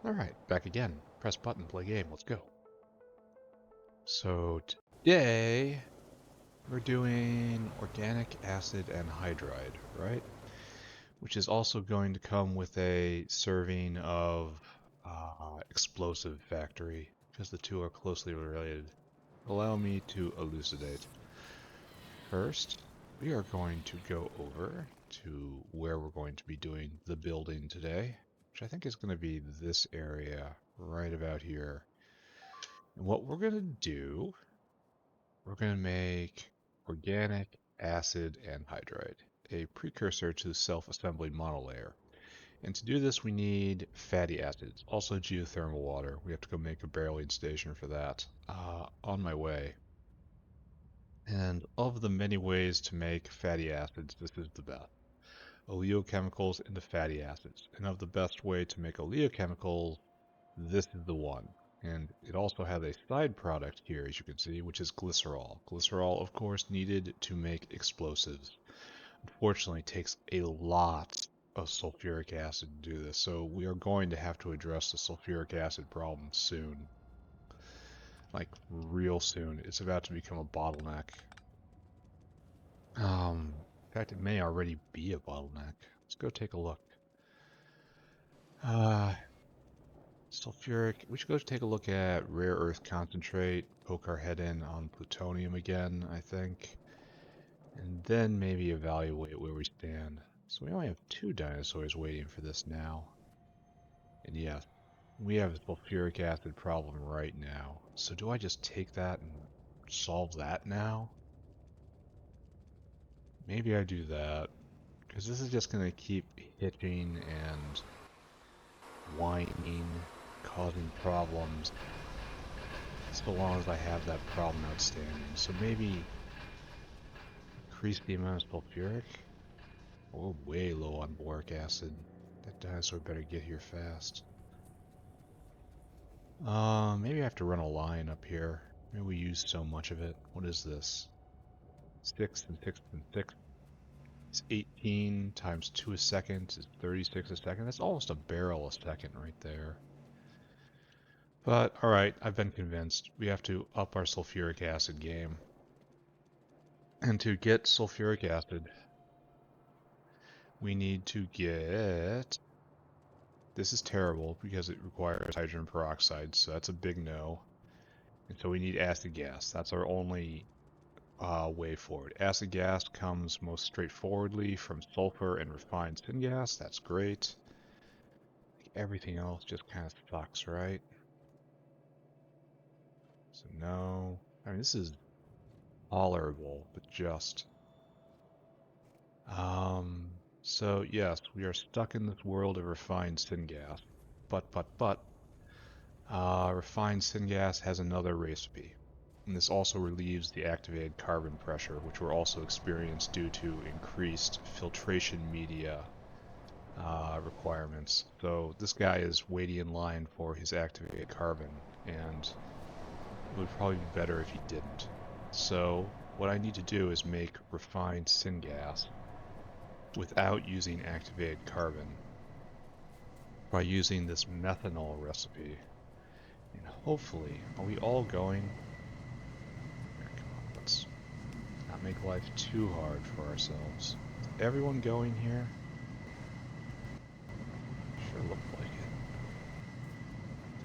Alright, back again. Press button, play game, let's go. So today, we're doing organic acid anhydride, right? Which is also going to come with a serving of explosive factory, because the two are closely related. Allow me to elucidate. First, we are going to go over to where we're going to be doing the building today, which I think is going to be this area right about here. And what we're going to do, we're going to make organic acid anhydride, a precursor to the self-assembly monolayer. And to do this, we need fatty acids, also geothermal water. We have to go make a barreling station for that. On my way. And of the many ways to make fatty acids, this is the best. Oleochemicals into fatty acids. And of the best way to make oleochemicals, this is the one. And it also has a side product here, as you can see, which is glycerol. Glycerol, of course, needed to make explosives. Unfortunately, it takes a lot of sulfuric acid to do this, so we are going to have to address the sulfuric acid problem soon. Like, real soon. It's about to become a bottleneck. In fact, it may already be a bottleneck. Let's go take a look. Uh, Sulfuric. We should go take a look at rare earth concentrate, poke our head in on plutonium again, I think, and then maybe evaluate where we stand. So we only have two dinosaurs waiting for this now. And yes, we have a sulfuric acid problem right now. So do I just take that and solve that now? Maybe I do that, because this is just going to keep hitching and whining, causing problems, so long as I have that problem outstanding. So maybe increase the amount of sulfuric? We're way low on boric acid. That dinosaur better get here fast. Maybe I have to run a line up here. Maybe we use so much of it. What is this? 6 and 6 and 6. It's 18 times 2 a second is 36 a second. That's almost a barrel a second right there. But, alright, I've been convinced. We have to up our sulfuric acid game. And to get sulfuric acid, we need to get... This is terrible because it requires hydrogen peroxide, so that's a big no. And so we need acid gas. That's our only way forward. Acid gas comes most straightforwardly from sulfur and refined syngas. That's great. Everything else just kind of sucks, right? So no. I mean, this is tolerable, but just... So yes, we are stuck in this world of refined syngas. But, refined syngas has another recipe. And this also relieves the activated carbon pressure, which will also experience due to increased filtration media requirements. So this guy is waiting in line for his activated carbon, and it would probably be better if he didn't. So what I need to do is make refined syngas without using activated carbon by using this methanol recipe. And hopefully, are we all going? Here, come on, let's not make life too hard for ourselves. Is everyone going here? Sure looked like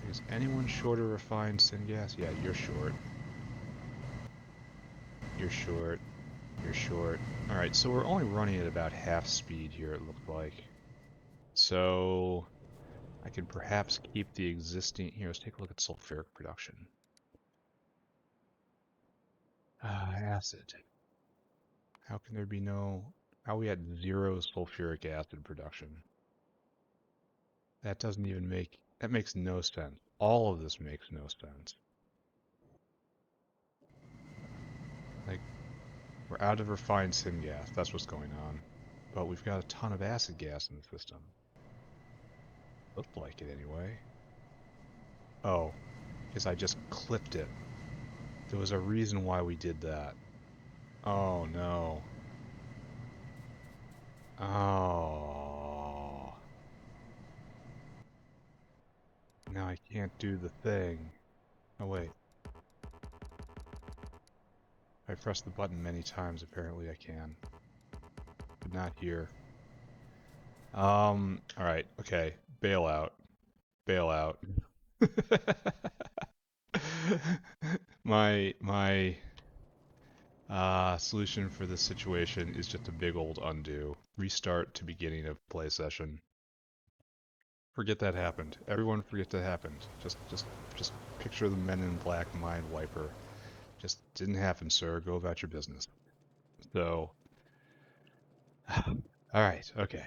it. Is anyone short of refined syngas? Yeah, you're short. You're short. You're short. Alright, so we're only running at about half speed here, it looked like. So I can perhaps keep the existing... Here, let's take a look at sulfuric production. Acid. How can there be no... How are we at 0 sulfuric acid production? That doesn't even make... That makes no sense. All of this makes no sense. Like, we're out of refined syngas. That's what's going on. But we've got a ton of acid gas in the system. Looked like it anyway. Oh, because I just clipped it. There was a reason why we did that. Oh no. Oh. Now I can't do the thing. Oh wait. If I press the button many times, apparently I can. But not here. Alright, okay. Bailout. Bailout. My solution for this situation is just a big old undo. Restart to beginning of play session. Forget that happened. Everyone forget that happened. Just picture the Men in Black mind wiper. Just didn't happen, sir. Go about your business. So, alright, okay.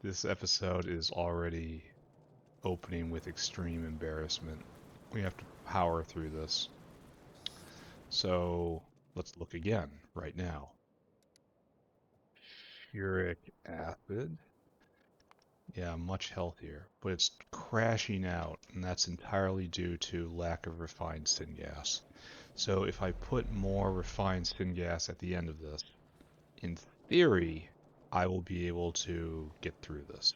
This episode is already opening with extreme embarrassment. We have to power through this. So, let's look again, right now. Uric acid. Yeah, much healthier, but it's crashing out, and that's entirely due to lack of refined syngas. So if I put more refined syngas at the end of this, in theory, I will be able to get through this.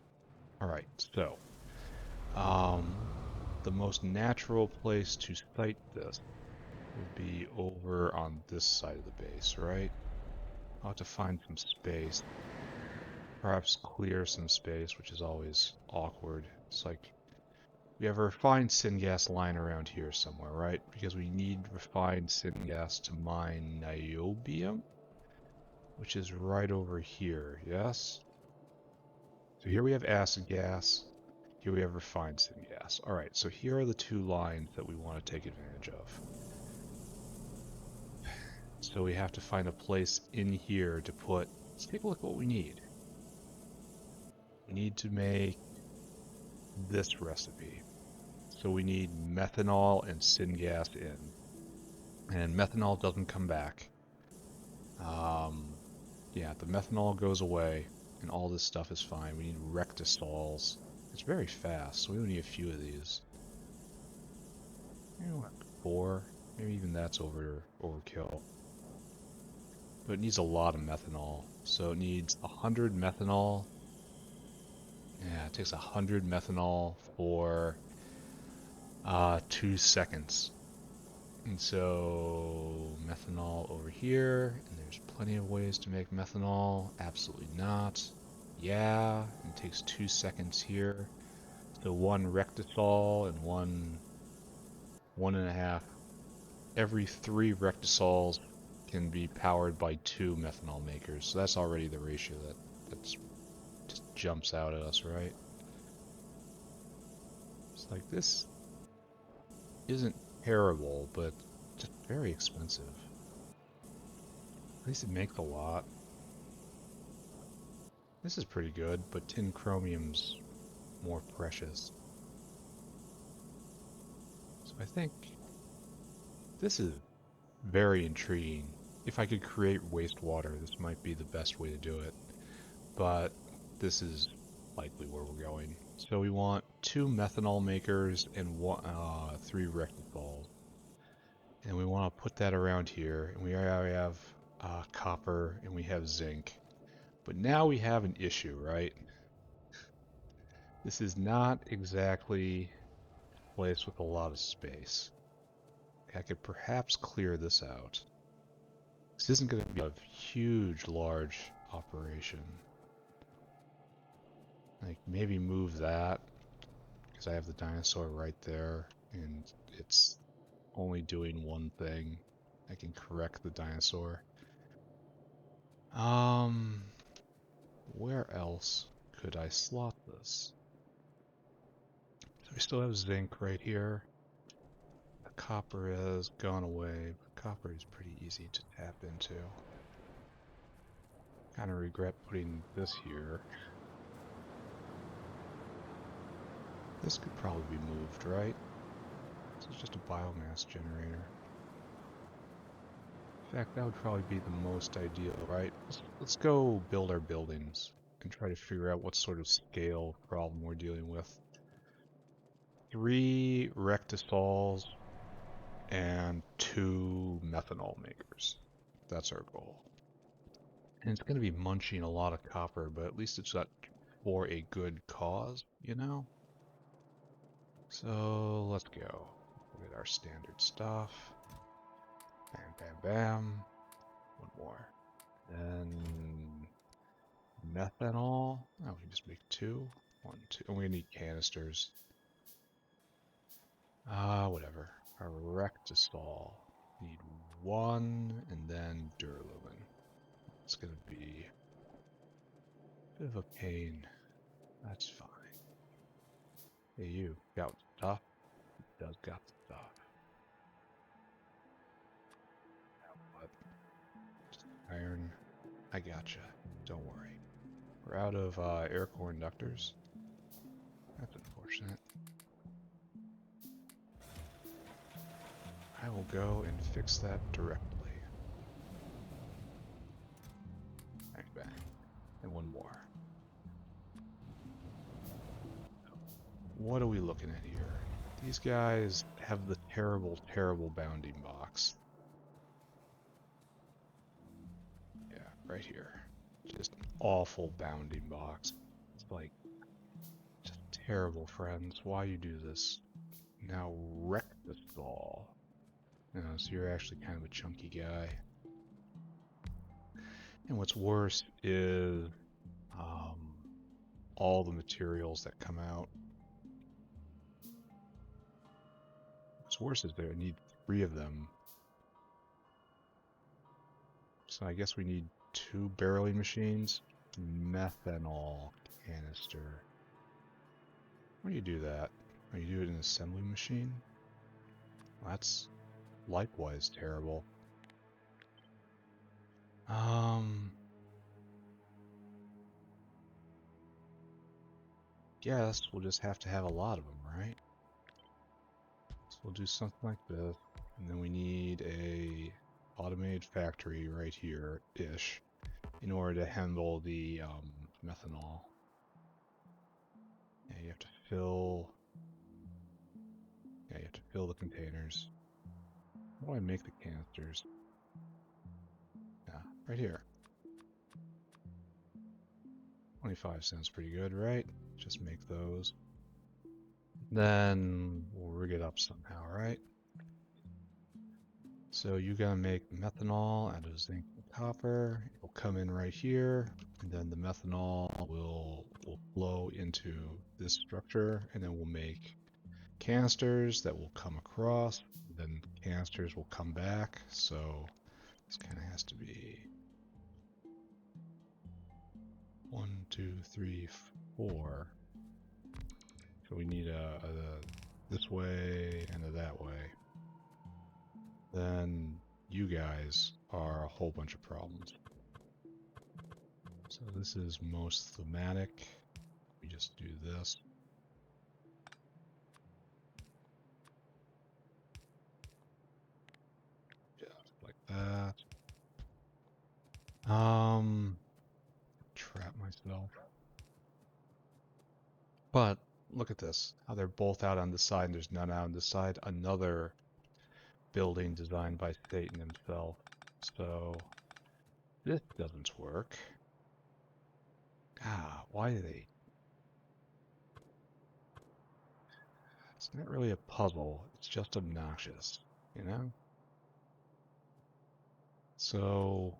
Alright, so, the most natural place to site this would be over on this side of the base, right? I'll have to find some space. Perhaps clear some space, which is always awkward. It's like we have a refined syngas line around here somewhere, right? Because we need refined syngas to mine niobium, which is right over here, yes? So here we have acid gas, here we have refined syngas. Alright, so here are the two lines that we want to take advantage of. So we have to find a place in here to put, let's take a look at what we need. We need to make this recipe. So we need methanol and syngas in. And methanol doesn't come back. Yeah, the methanol goes away, and all this stuff is fine. We need rectisols. It's very fast, so we only need a few of these. Maybe 4, maybe even that's overkill. But it needs a lot of methanol, so it needs 100 methanol. Yeah, it takes 100 methanol for 2 seconds. And so methanol over here, and there's plenty of ways to make methanol. Absolutely not. Yeah, it takes 2 seconds here. So 1 rectisol and 1.5. Every 3 rectisols can be powered by 2 methanol makers. So that's already the ratio that's just jumps out at us, right? It's like this isn't terrible, but just very expensive. At least it makes a lot. This is pretty good, but tin chromium's more precious. So I think this is very intriguing. If I could create wastewater, this might be the best way to do it. But this is likely where we're going. So we want 2 methanol makers and 3 rectisols. And we want to put that around here. And we already have copper and we have zinc. But now we have an issue, right? This is not exactly a place with a lot of space. I could perhaps clear this out. This isn't going to be a huge, large operation. Like, maybe move that, because I have the dinosaur right there, and it's only doing one thing. I can correct the dinosaur. Where else could I slot this? So we still have zinc right here. The copper has gone away, but copper is pretty easy to tap into. Kind of regret putting this here. This could probably be moved, right? This is just a biomass generator. In fact, that would probably be the most ideal, right? Let's go build our buildings and try to figure out what sort of scale problem we're dealing with. 3 rectisols and 2 methanol makers. That's our goal. And it's going to be munching a lot of copper, but at least it's got for a good cause, you know? So let's go. Look at our standard stuff. Bam, bam, bam. One more. Then methanol. Oh, we can just make two. One, two. And we need canisters. Whatever. Rectisol. Need one, and then Durlumin. It's gonna be a bit of a pain. That's fine. Hey, you got stuff? He does got stuff. What? Just iron. I gotcha. Don't worry. We're out of air core inductors. That's unfortunate. I will go and fix that directly. Bang, bang. And one more. What are we looking at here? These guys have the terrible, terrible bounding box. Yeah, right here. Just an awful bounding box. It's like, just terrible, friends. Why you do this? Now Rectisol. So you're actually kind of a chunky guy. And what's worse is all the materials that come out. What's worse is that I need 3 of them. So I guess we need 2 barreling machines. Methanol canister. Why do you do that? Oh, you do it in an assembly machine? Well, that's likewise terrible. Guess we'll just have to have a lot of them, right? So we'll do something like this, and then we need a automated factory right here-ish in order to handle the methanol. Yeah, you have to fill. Yeah, you have to fill the containers. How do I make the canisters? Yeah, right here. 25 cents, pretty good, right? Just make those. Then we'll rig it up somehow, right? So you're gonna make methanol out of zinc and copper. It'll come in right here, and then the methanol will flow into this structure, and then we'll make canisters that will come across. Then canisters will come back. So this kind of has to be 1, 2, 3, 4. So we need a this way and a that way. Then you guys are a whole bunch of problems. So this is most thematic. We just do this. Just like that. Trap myself. But look at this. How they're both out on the side and there's none out on the side. Another building designed by Satan himself. So this doesn't work. Ah, why do they? It's not really a puzzle. It's just obnoxious, you know? So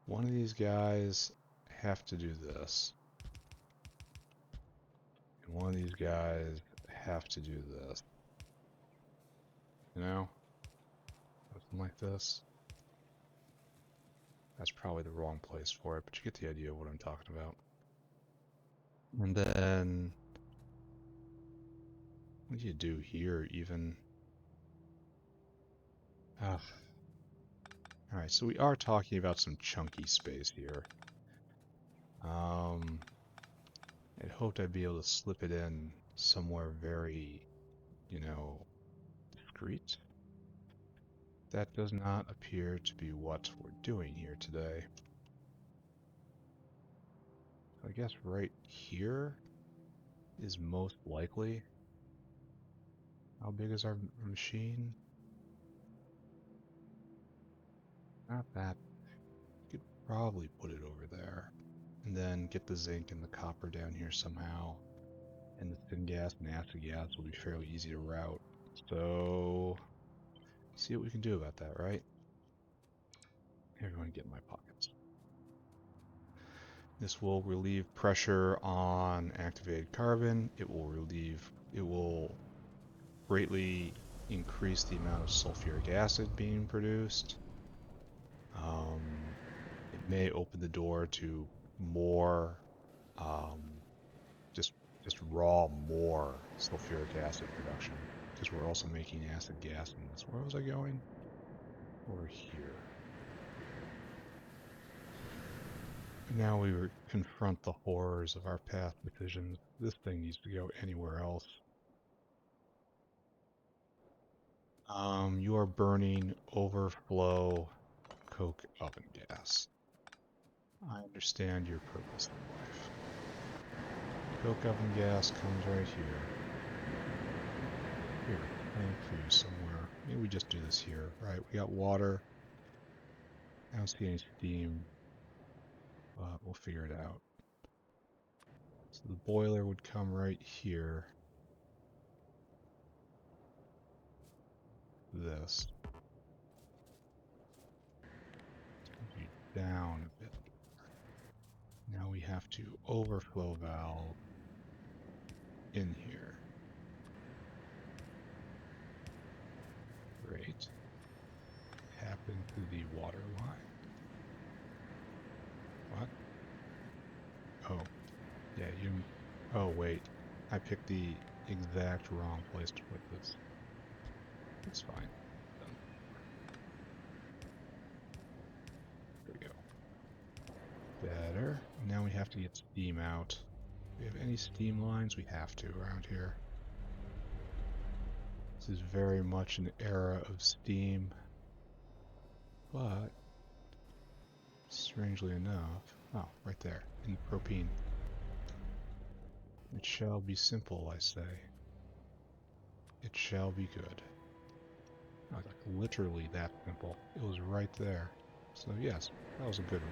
one of these guys have to do this. And one of these guys have to do this. You know? Something like this. That's probably the wrong place for it, but you get the idea of what I'm talking about. And then what do you do here even? Alright, so we are talking about some chunky space here. I'd hoped I'd be able to slip it in somewhere very, discreet. That does not appear to be what we're doing here today. So I guess right here is most likely. How big is our machine? Not that. You could probably put it over there. And then get the zinc and the copper down here somehow. And the syngas and acid gas will be fairly easy to route. So, see what we can do about that, right? Here, I'm going to get in my pockets. This will relieve pressure on activated carbon. It will greatly increase the amount of sulfuric acid being produced. It may open the door to more, just more sulfuric acid production, because we're also making acid gas in this. Where was I going? Over here. Now we confront the horrors of our path decisions. This thing needs to go anywhere else. You are burning overflow coke oven gas. I understand your purpose in life. Coke oven gas comes right here. Here, planning for you somewhere. Maybe we just do this here, right? We got water. I don't see any steam, but we'll figure it out. So the boiler would come right here. This. You down a bit. Now we have to overflow valve in here. Great. Tap into the water line. What? Oh. Yeah, you... Oh, wait. I picked the exact wrong place to put this. It's fine. Done. There we go. Better. Now we have to get steam out. Do we have any steam lines? We have to around here. This is very much an era of steam. But, strangely enough... Oh, right there, in the propene. It shall be simple, I say. It shall be good. Oh, like literally that simple. It was right there. So yes, that was a good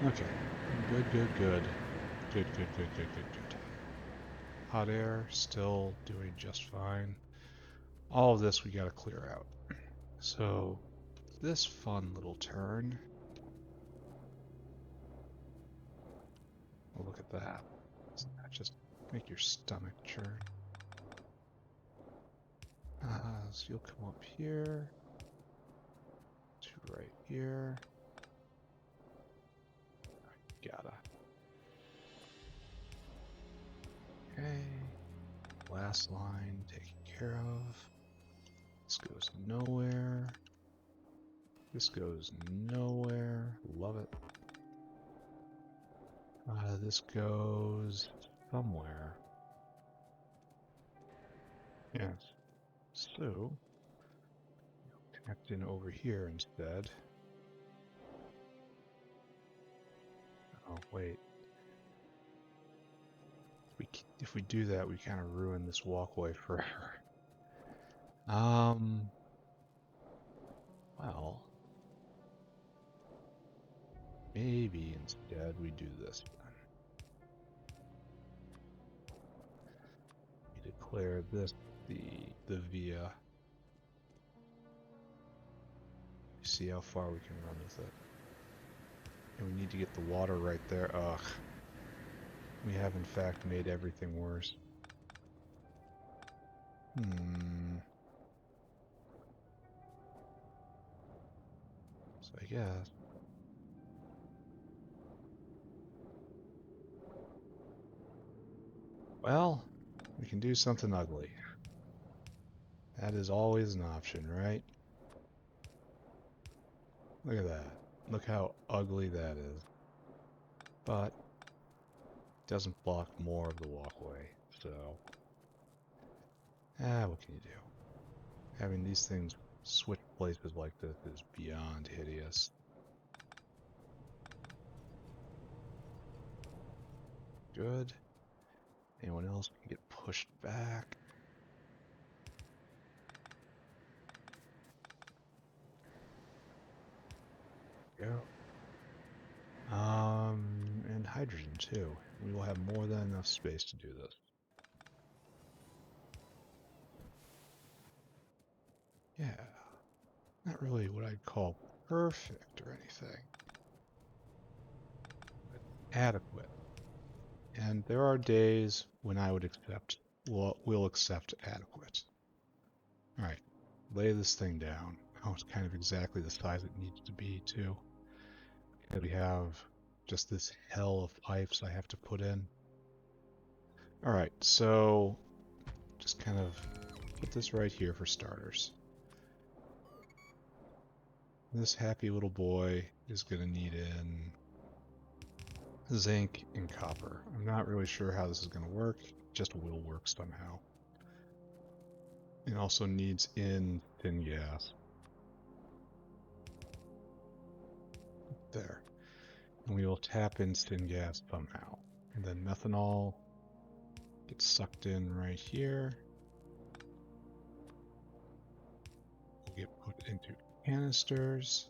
relocate. Okay. Good, good, good. Good, good, good, good, good, good. Hot air, still doing just fine. All of this we gotta clear out. So, this fun little turn. Oh, look at that. Doesn't that just make your stomach churn? So you'll come up here. To right here. Gotta. Okay. Last line taken care of. This goes nowhere. This goes nowhere. Love it. This goes somewhere. Yes. So, connect in over here instead. Oh, wait. If we do that, we kind of ruin this walkway forever. Well, maybe instead we do this then. We declare this the via. See how far we can run with it. And we need to get the water right there. Ugh. We have in fact made everything worse. So I guess. Well, we can do something ugly. That is always an option, right? Look at that. Look how ugly that is. But it doesn't block more of the walkway, so... what can you do? Having these things switch places like this is beyond hideous. Good. Anyone else can get pushed back. Go. And hydrogen too. We will have more than enough space to do this. Yeah, not really what I'd call perfect or anything, but adequate. And there are days when I would accept, will accept adequate. All right, lay this thing down. Oh, it's kind of exactly the size it needs to be too. And we have just this hell of pipes I have to put in. All right, so just kind of put this right here for starters. This happy little boy is going to need in zinc and copper. I'm not really sure how this is going to work. It just will work somehow. It also needs in thin gas. There. And we will tap in thin gas somehow. And then methanol gets sucked in right here. Will get put into canisters.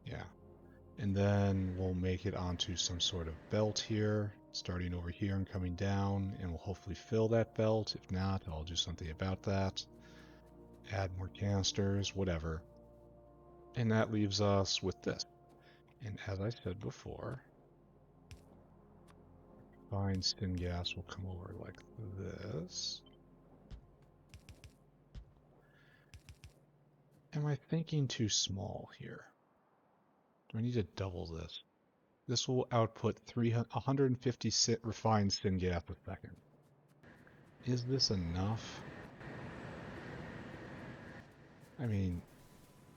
Yeah. And then we'll make it onto some sort of belt here, starting over here and coming down, and we'll hopefully fill that belt. If not, I'll do something about that. Add more canisters, whatever. And that leaves us with this. And as I said before, fine thin gas will come over like this. Am I thinking too small here? Do I need to double this? This will output 150 refined thin gas a second. Is this enough? I mean,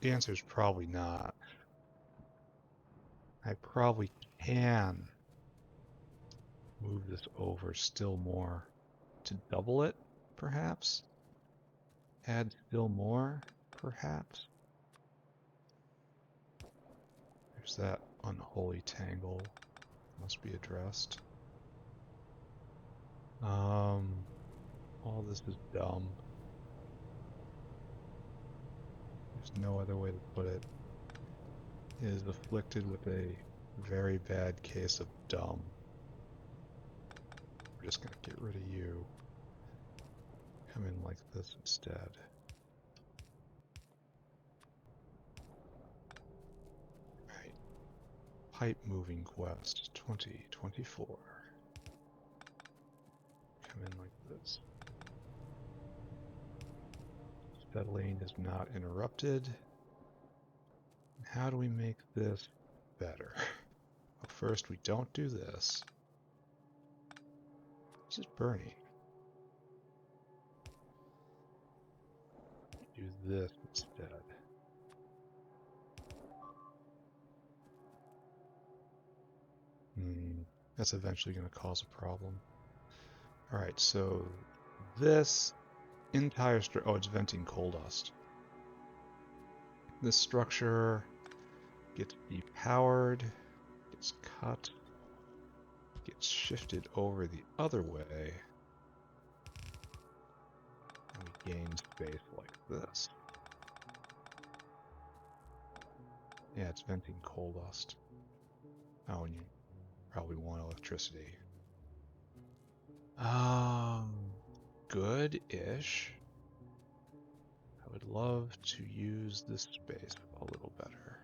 the answer is probably not. I probably can move this over still more to double it, perhaps? Add still more, perhaps? There's that unholy tangle. Must be addressed. All this is dumb. There's no other way to put it. It is afflicted with a very bad case of dumb. We're just gonna get rid of you. Come in like this instead. Right. Pipe moving quest 2024. Come in like this. Settling is not interrupted. How do we make this better? Well, first, we don't do this. This is burning. Do this instead. That's eventually going to cause a problem. Alright, so this entire structure... Oh, it's venting coal dust. This structure gets depowered, gets cut, gets shifted over the other way, and we gain space like this. Yeah, it's venting coal dust. Oh, and you probably want electricity. Good-ish. I would love to use this space a little better.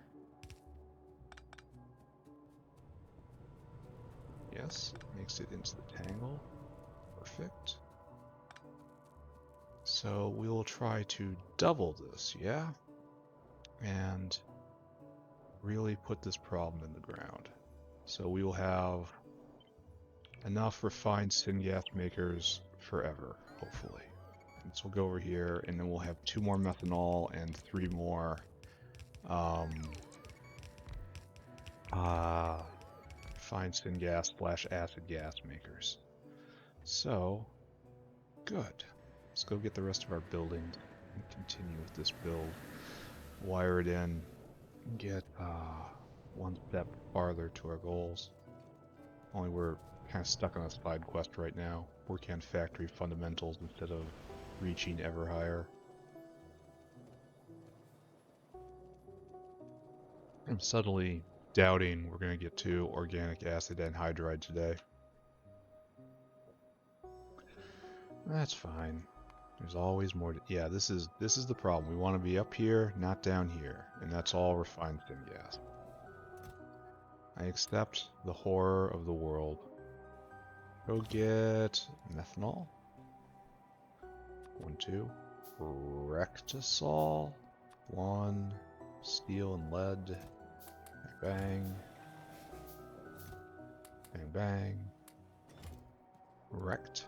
Yes, makes it into the tangle. Perfect. So we will try to double this, yeah? And really put this problem in the ground. So we will have enough refined syngas makers forever, hopefully. And so we'll go over here, and then we'll have 2 more methanol and 3 more refined syngas / acid gas makers. So, good. Let's go get the rest of our building and continue with this build. Wire it in, get one step farther to our goals. Only we're kind of stuck on a side quest right now, working on factory fundamentals instead of reaching ever higher. I'm subtly doubting we're going to get to organic acid anhydride today. That's fine. There's always more to, yeah, this is the problem. We want to be up here, not down here, and that's all refined syngas. I accept the horror of the world. Go get methanol. 1, 2. Rectisol. 1. Steel and lead. Bang. Bang, bang. Wrecked.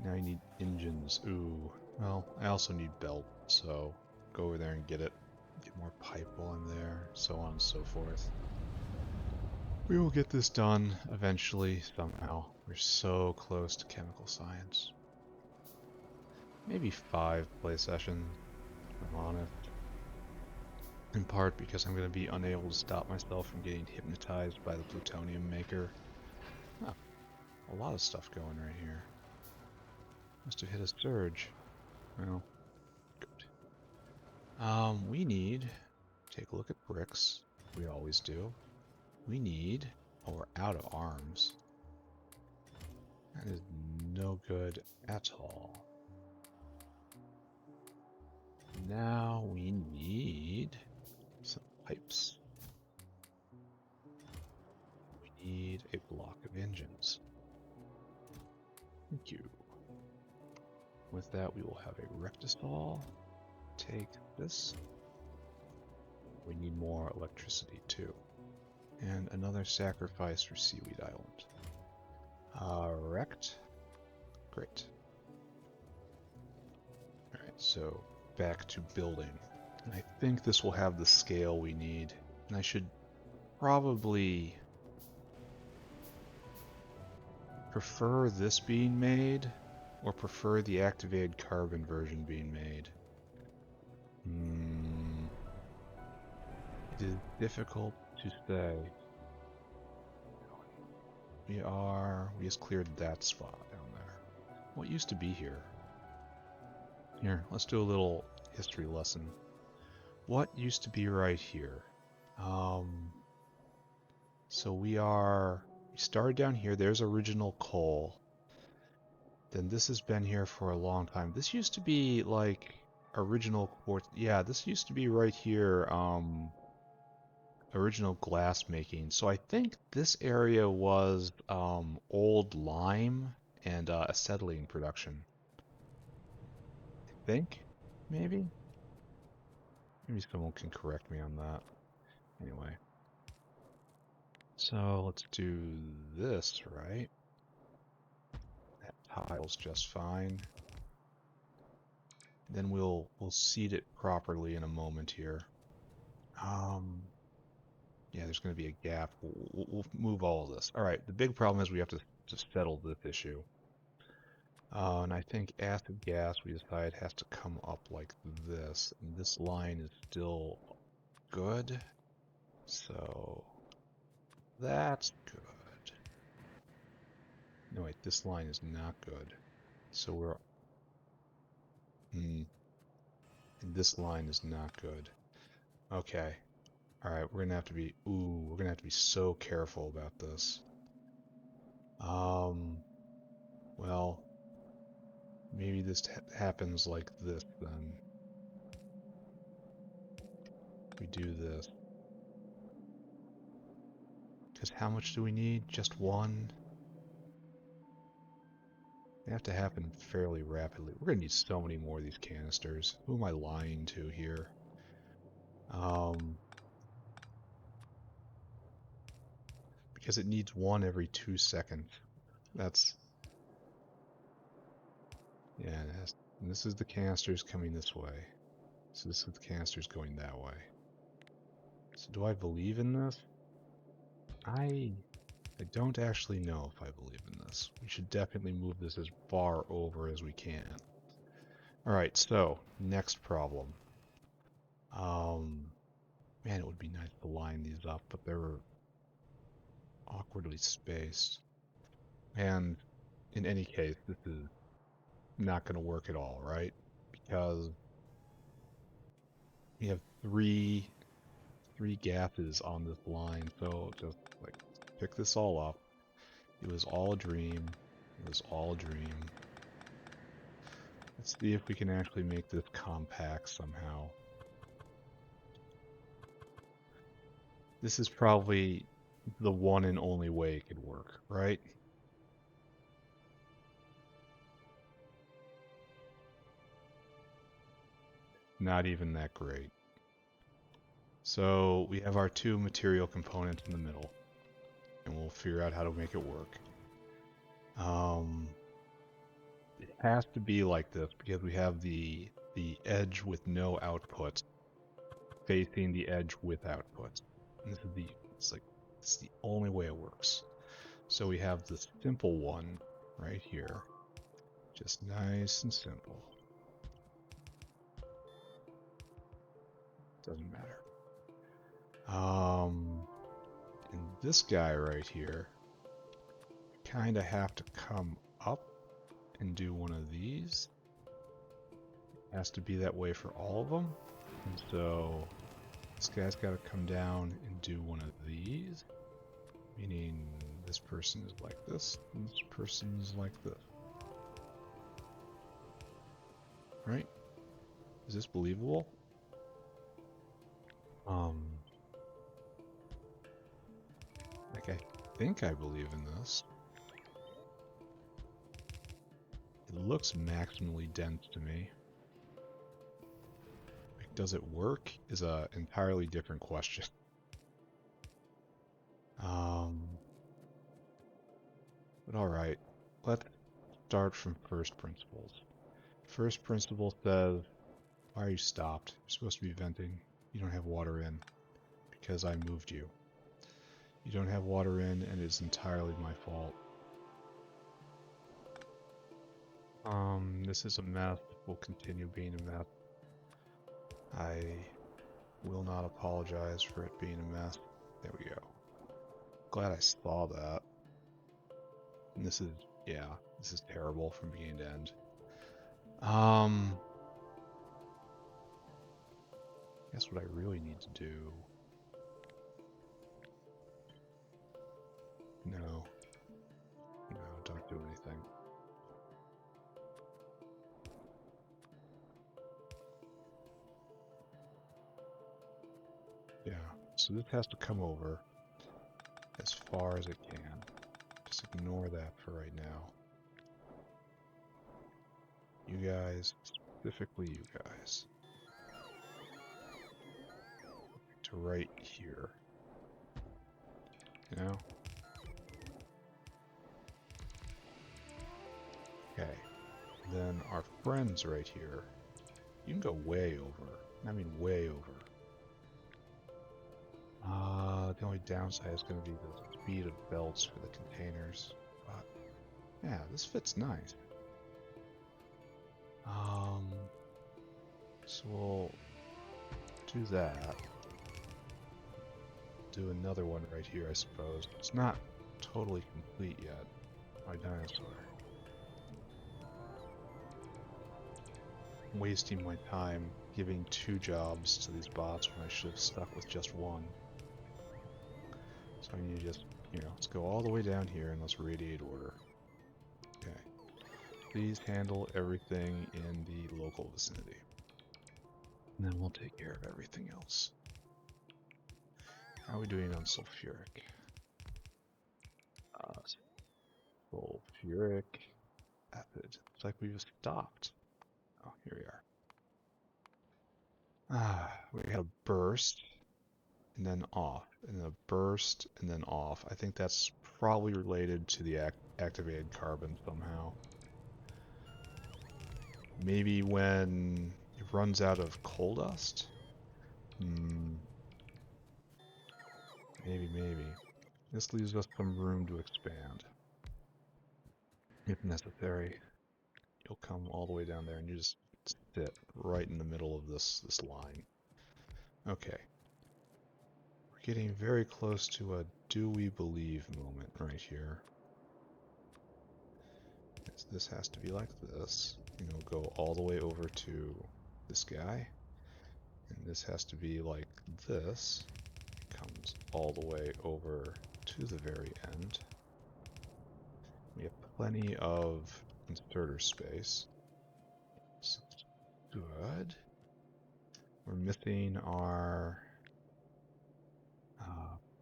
Now you need engines. Ooh. Well, I also need belt, so go over there and get it. Get more pipe while I'm there, so on and so forth. We will get this done eventually, somehow. We're so close to chemical science. Maybe 5 play sessions, if I'm honest. In part because I'm going to be unable to stop myself from getting hypnotized by the plutonium maker. Oh, a lot of stuff going right here. Must have hit a surge. Well, good. We need, take a look at bricks. We always do. We need, oh, we're out of arms. That is no good at all. Now we need some pipes. We need a block of engines. Thank you. With that, we will have a rectisol. Take this. We need more electricity too. And another sacrifice for Seaweed Island. Wrecked. Great. Alright, so back to building. And I think this will have the scale we need. And I should probably prefer this being made, or prefer the activated carbon version being made. It is difficult to say. We just cleared that spot down there. What used to be here? Here, let's do a little history lesson. What used to be right here? So we started down here. There's original coal. Then this has been here for a long time. This used to be like original quartz. Yeah, this used to be right here. Original glass making. So I think this area was old lime and acetylene production. I think, maybe someone can correct me on that. Anyway, so let's do this, right? That tile's just fine. Then we'll seed it properly in a moment here. Yeah, there's going to be a gap. We'll move all of this. All right, the big problem is we have to settle this issue. And I think acid gas, we decide, has to come up like this. And this line is still good. So that's good. No, wait, this line is not good. So we're... And this line is not good. Okay. Alright, we're gonna have to be... Ooh, we're gonna have to be so careful about this. Well... Maybe this happens like this, then. We do this. Because how much do we need? Just one? They have to happen fairly rapidly. We're going to need so many more of these canisters. Who am I lying to here? Because it needs one every 2 seconds. That's... Yeah, it has... And this is the canisters coming this way. So this is the canisters going that way. So do I believe in this? I don't actually know if I believe in this. We should definitely move this as far over as we can. Alright, so, next problem. Man, it would be nice to line these up, but they're awkwardly spaced. And in any case, this is not going to work at all, right? Because we have 3 3 gases on this line, so just like pick this all up. It was all a dream. It was all a dream. Let's see if we can actually make this compact somehow. This is probably the one and only way it could work, right? Not even that great. So we have our 2 material components in the middle, and we'll figure out how to make it work. It has to be like this because we have the edge with no output facing the edge with output. And this is it's the only way it works. So we have the simple one right here, just nice and simple. Doesn't matter. And this guy right here, kind of have to come up and do one of these. It has to be that way for all of them. And so this guy's got to come down and do one of these, meaning this person is like this, and this person is like this. Right? Is this believable? Like I think I believe in this. It looks maximally dense to me. Like, does it work is a entirely different question. But alright, let's start from first principles. First principle says, why are you stopped? You're supposed to be venting. You don't have water in because I moved you. You don't have water in and it's entirely my fault. This is a mess. Will continue being a mess. I will not apologize for it being a mess. There we go. Glad I saw that. And this is, yeah, this is terrible from beginning to end. I guess what I really need to do... No, don't do anything. Yeah, so this has to come over as far as it can. Just ignore that for right now. You guys, specifically you guys. To right here. You know? Okay. Then our friends right here. You can go way over. I mean way over. The only downside is going to be the speed of belts for the containers. But, yeah, this fits nice. So we'll do that. Do another one right here, I suppose. It's not totally complete yet. My dinosaur. I'm wasting my time giving 2 jobs to these bots when I should have stuck with just 1. So I need to just, let's go all the way down here and let's radiate order. Okay. Please handle everything in the local vicinity. And then we'll take care of everything else. How are we doing on sulfuric? Sulfuric acid. It's like we've stopped. Oh, here we are. We have a burst, and then off, and a burst, and then off. I think that's probably related to the activated carbon somehow. Maybe when it runs out of coal dust? Maybe. This leaves us some room to expand. If necessary. You'll come all the way down there and you just sit right in the middle of this line. Okay. We're getting very close to a do we believe moment right here. This has to be like this. And it'll go all the way over to this guy. And this has to be like this. comes all the way over to the very end. We have plenty of inserter space. So good. We're missing our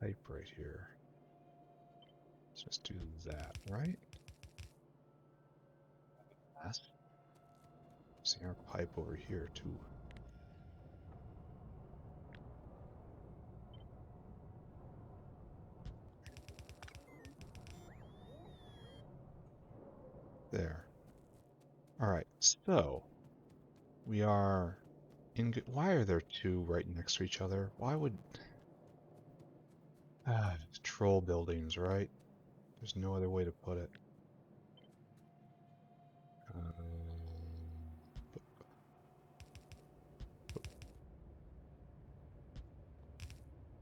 pipe right here. Let's just do that, right? Yes. See our pipe over here too. There. Alright, so we are in good. Why are there two right next to each other? Why would troll buildings, right? There's no other way to put it.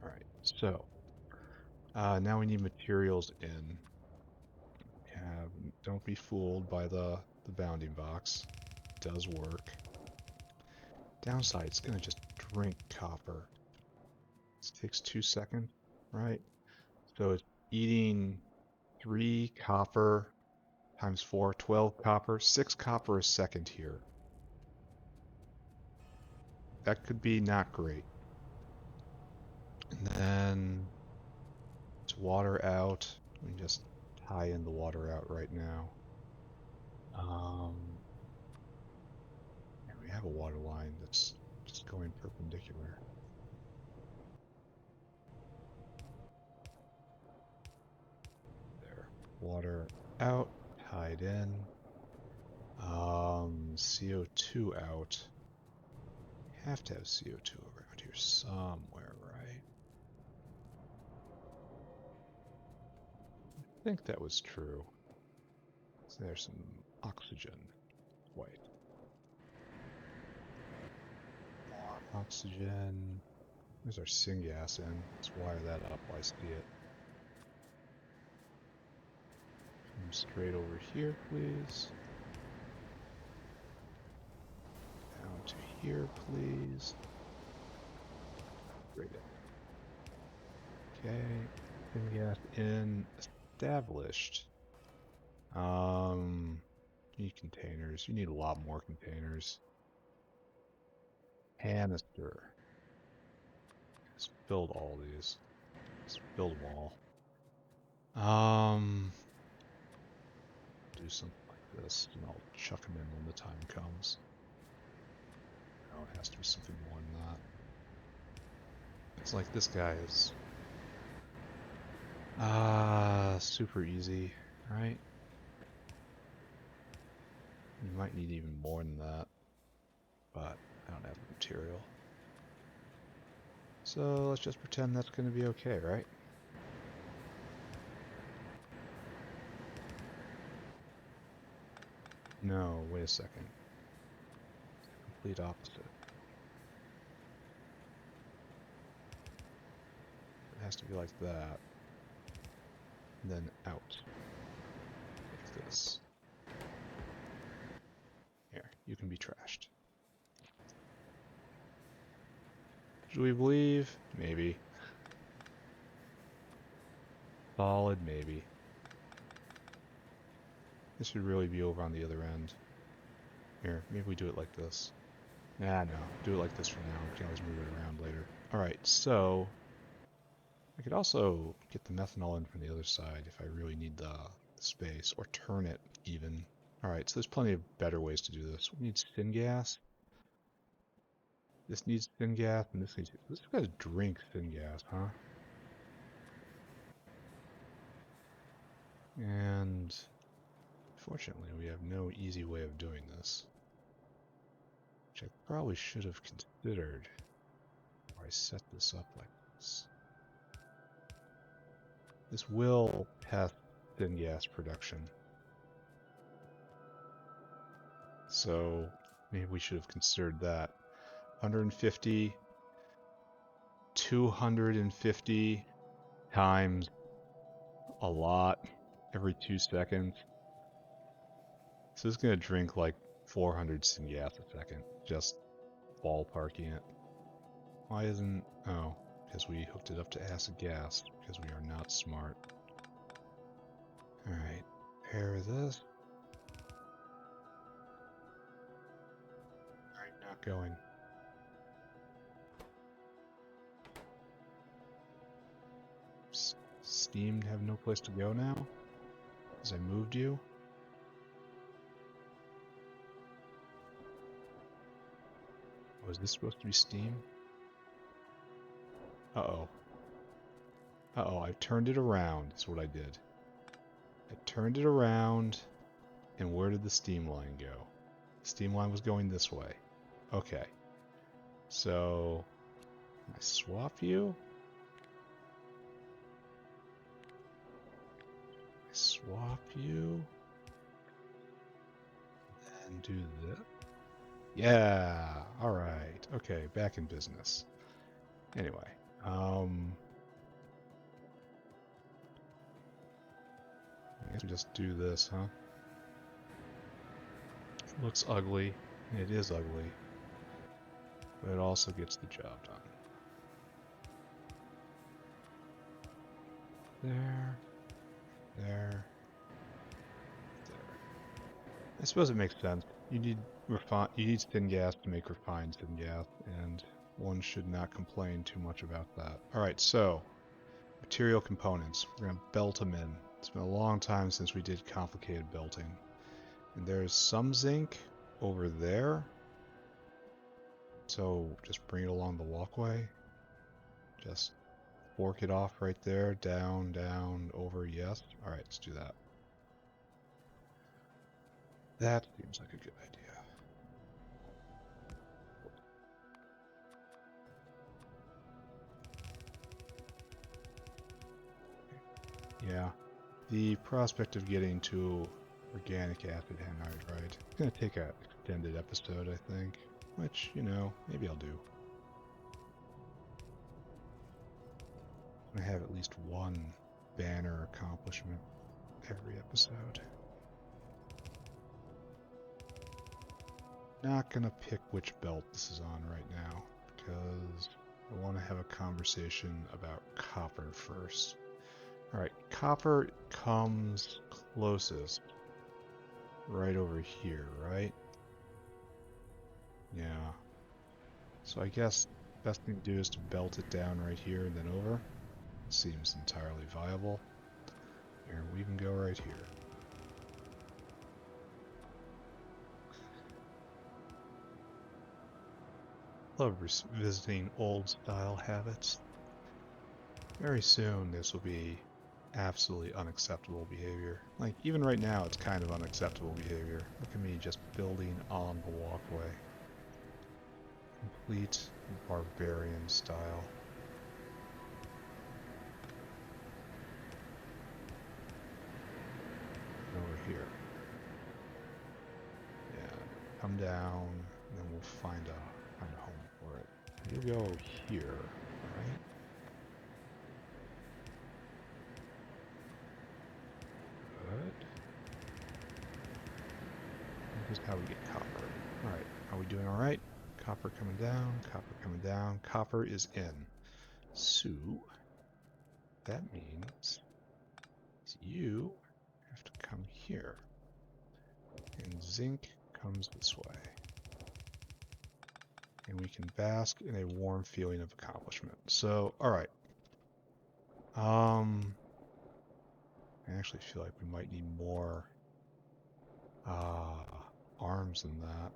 Alright, so now we need materials in. Don't be fooled by the bounding box. It does work. Downside, it's gonna just drink copper. This takes 2 seconds, right? So it's eating 3 copper times 4, 12 copper, 6 copper a second here. That could be not great. And then it's water out. We can just tie in the water out right now. And we have a water line that's just going perpendicular. There. Water out, tied in. CO2 out. We have to have CO2 around here somewhere, right? I think that was true. So there's some oxygen. White. More oxygen. There's our syngas in. Let's wire that up while I see it. Come straight over here, please. Down to here, please. Great. Okay. Syngas in. Established. You need containers. You need a lot more containers. Canister. Let's build all these. Let's build them all. Do something like this, and I'll chuck them in when the time comes. No, it has to be something more than that. It's like this guy is super easy, right? You might need even more than that, but I don't have the material. So let's just pretend that's going to be okay, right? No, wait a second. Complete opposite. It has to be like that. And then out. Like this. Here, you can be trashed. Should we believe? Maybe. Solid, maybe. This should really be over on the other end. Here, maybe we do it like this. Nah, no. Do it like this for now. We can always move it around later. Alright, so I could also get the methanol in from the other side if I really need the space, or turn it even. Alright, so there's plenty of better ways to do this. We need syngas. This needs syngas, and this needs... This guy's drink syngas, huh? And fortunately, we have no easy way of doing this, which I probably should have considered before I set this up like this. This will test syngas production, so maybe we should have considered that. 150, 250 times a lot every 2 seconds. So it's going to drink like 400 syngas a second, just ballparking it. Why isn't... Oh, because we hooked it up to acid gas, because we are not smart. Alright, pair this. Alright, not going. Steam have no place to go now? As I moved you? Was this supposed to be steam? Uh-oh. Uh-oh, I turned it around, is what I did. I turned it around, and where did the steam line go? The steam line was going this way. Okay. So, can I swap you? Swap you? And do this? Yeah, alright. Okay, back in business. Anyway, I guess we just do this, huh? It looks ugly. It is ugly. But it also gets the job done. There. There. There. I suppose it makes sense. You need syngas to make refined syngas, and one should not complain too much about that. Alright, so material components. We're going to belt them in. It's been a long time since we did complicated belting. And there's some zinc over there. So just bring it along the walkway. Just fork it off right there. Down, down, over, yes. Alright, let's do that. That seems like a good idea. Yeah. The prospect of getting to organic acid anhydride is going to take an extended episode, I think. Which, you know, maybe I'll do. I have at least one banner accomplishment every episode. Not gonna pick which belt this is on right now, because I want to have a conversation about copper first. Alright, copper comes closest right over here, right? Yeah. So I guess best thing to do is to belt it down right here and then over. Seems entirely viable. Here, we can go right here. Love visiting old style habits. Very soon this will be absolutely unacceptable behavior. Like, even right now it's kind of unacceptable behavior. Look at me just building on the walkway. Complete barbarian style. Over here. Yeah, come down, and then we'll find a home for it. You go here, right? Good. This is how we get copper. Alright, are we doing alright? Copper coming down, copper coming down. Copper is in. So, that means you have to come here. And zinc comes this way. And we can bask in a warm feeling of accomplishment. So, alright. I actually feel like we might need more arms than that.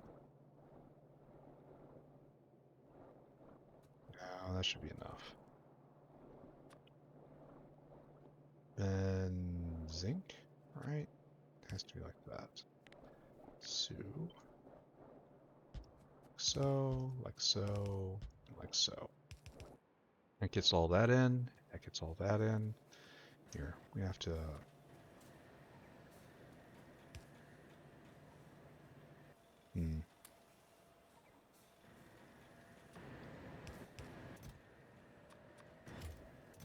No, that should be enough. Then zinc, right? It has to be like that. So, like so, like so. That gets all that in. That gets all that in. Here, we have to...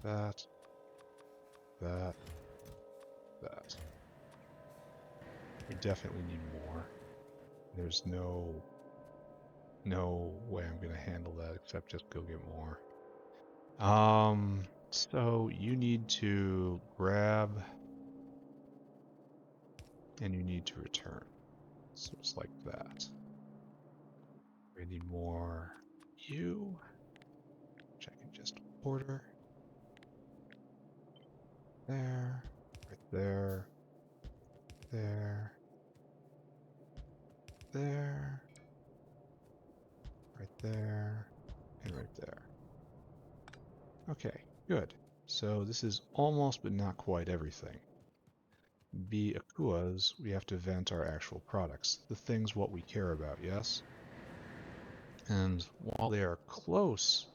That. That. That. We definitely need more. There's no way I'm gonna handle that except just go get more. So you need to grab and you need to return. So it's like that. We need more you, which I can just order. There, right there, there, there, right there, and right there. Okay, good. So this is almost but not quite everything. Be Akuas, we have to vent our actual products, the things what we care about, yes? And while they are close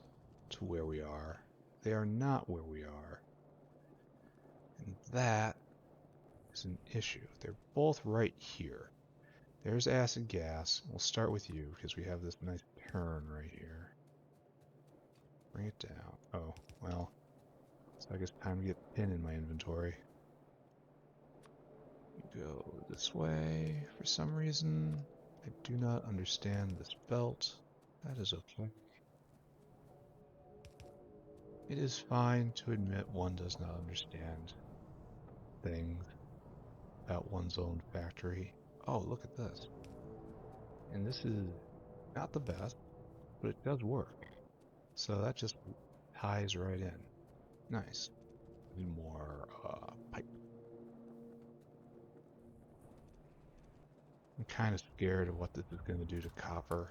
to where we are, they are not where we are. And that is an issue. They're both right here. There's acid gas. We'll start with you because we have this nice turn right here. Bring it down. Oh, well, so I guess time to get tin in my inventory. You go this way for some reason. I do not understand this belt. That is okay. It is fine to admit one does not understand things about one's own factory. Oh, look at this. And this is not the best, but it does work. So that just ties right in. Nice. Need more pipe. I'm kind of scared of what this is going to do to copper.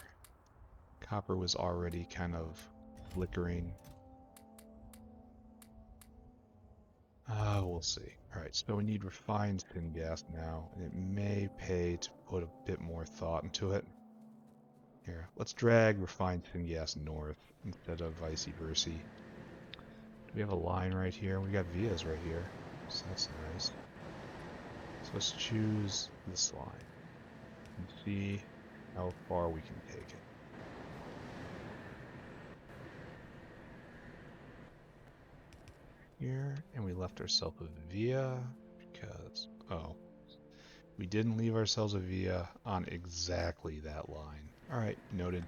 Copper was already kind of flickering. We'll see. Alright, so we need refined syngas now, and it may pay to put a bit more thought into it. Here, let's drag refined syngas north instead of vice versa. Do we have a line right here? We got vias right here, so that's nice. So let's choose this line and see how far we can take it. Here, and we left ourselves a via because, oh, we didn't leave ourselves a via on exactly that line. Alright, noted.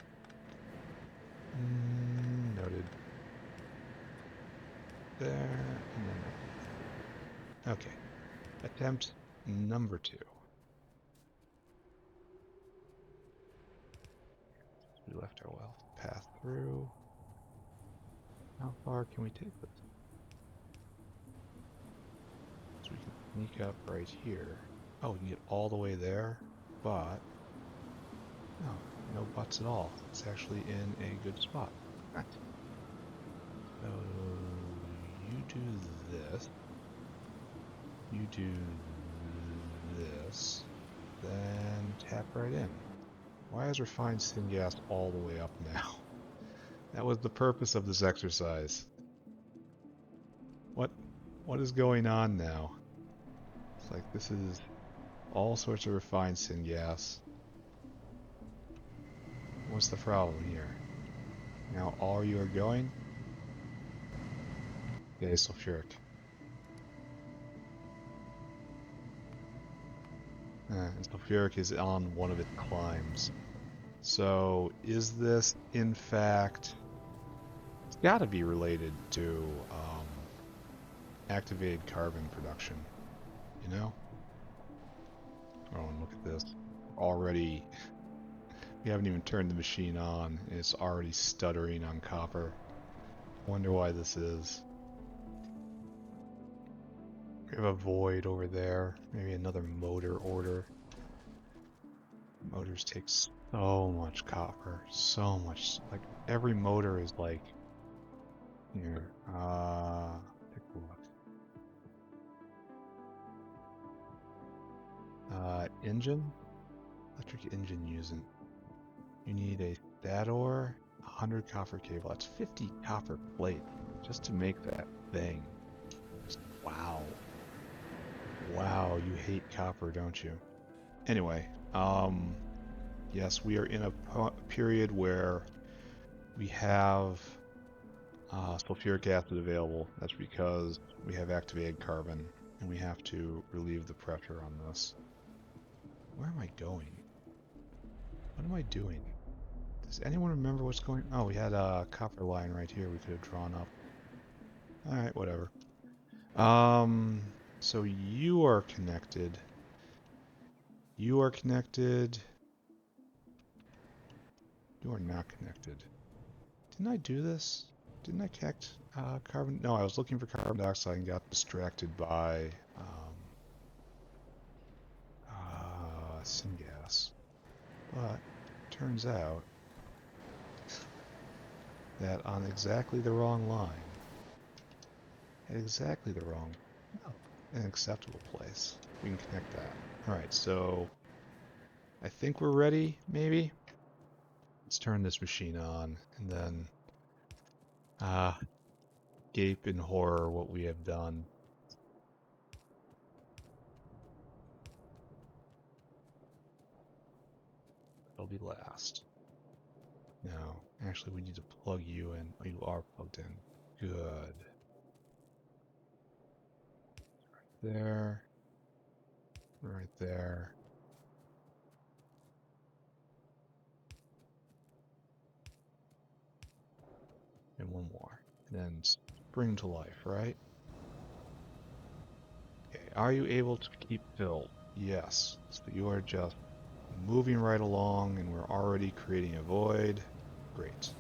Noted. There, and then there. Okay. Attempt number 2. We left our well path through. How far can we take this? So we can sneak up right here. Oh, we can get all the way there, but no, no buts at all. It's actually in a good spot. Right. So you do this. You do this. Then tap right in. Why is refined syngas all the way up now? That was the purpose of this exercise. What is going on now? It's like this is all sorts of refined syngas. What's the problem here? Now all you are going? Okay, sulfuric. And sulfuric is on one of its climbs. So is this in fact, it's got to be related to activated carbon production, you know? Oh, and look at this. Already, we haven't even turned the machine on, and it's already stuttering on copper. Wonder why this is. We have a void over there. Maybe another motor order. Motors take so much copper. So much. Like, every motor is like... Here. Take a look. Engine? Electric engine using. You need a stator, 100 copper cable. That's 50 copper plate just to make that thing. Just, wow. Wow, you hate copper, don't you? Anyway, yes, we are in a period where we have sulfuric acid available. That's because we have activated carbon, and we have to relieve the pressure on this. Where am I going? What am I doing? Does anyone remember what's going on? Oh, we had a copper line right here we could have drawn up. Alright, whatever. So you are connected. You are connected. You are not connected. Didn't I do this? Didn't I connect carbon? No, I was looking for carbon dioxide and got distracted by syngas. But turns out that on exactly the wrong line, at exactly the wrong, no, an acceptable place, we can connect that. Alright, so I think we're ready, maybe? Let's turn this machine on and then gape in horror what we have done. It'll be last. No, actually we need to plug you in. Oh, you are plugged in. Good. There. Right there. And one more. And then spring to life, right? Okay, are you able to keep filled? Yes. So you are just moving right along and we're already creating a void. Great.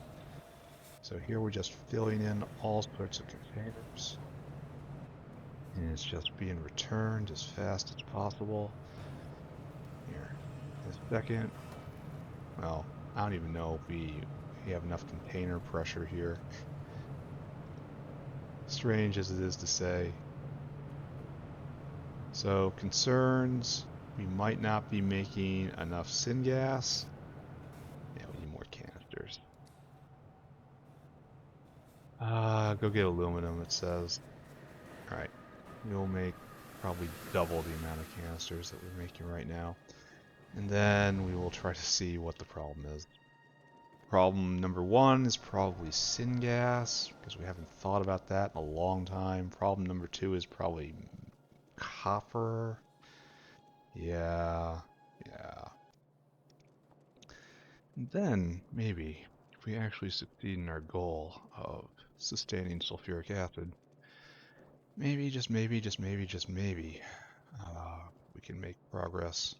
So here we're just filling in all sorts of containers. And it's just being returned as fast as possible. Here, in a second. Well, I don't even know if we have enough container pressure here. Strange as it is to say. So, concerns. We might not be making enough syngas. Yeah, we need more canisters. Go get aluminum, it says. Alright, we'll make probably double the amount of canisters that we're making right now. And then we will try to see what the problem is. Problem number one is probably syngas, because we haven't thought about that in a long time. Problem number two is probably copper. Yeah. And then, maybe, if we actually succeed in our goal of sustaining sulfuric acid, maybe, just maybe, we can make progress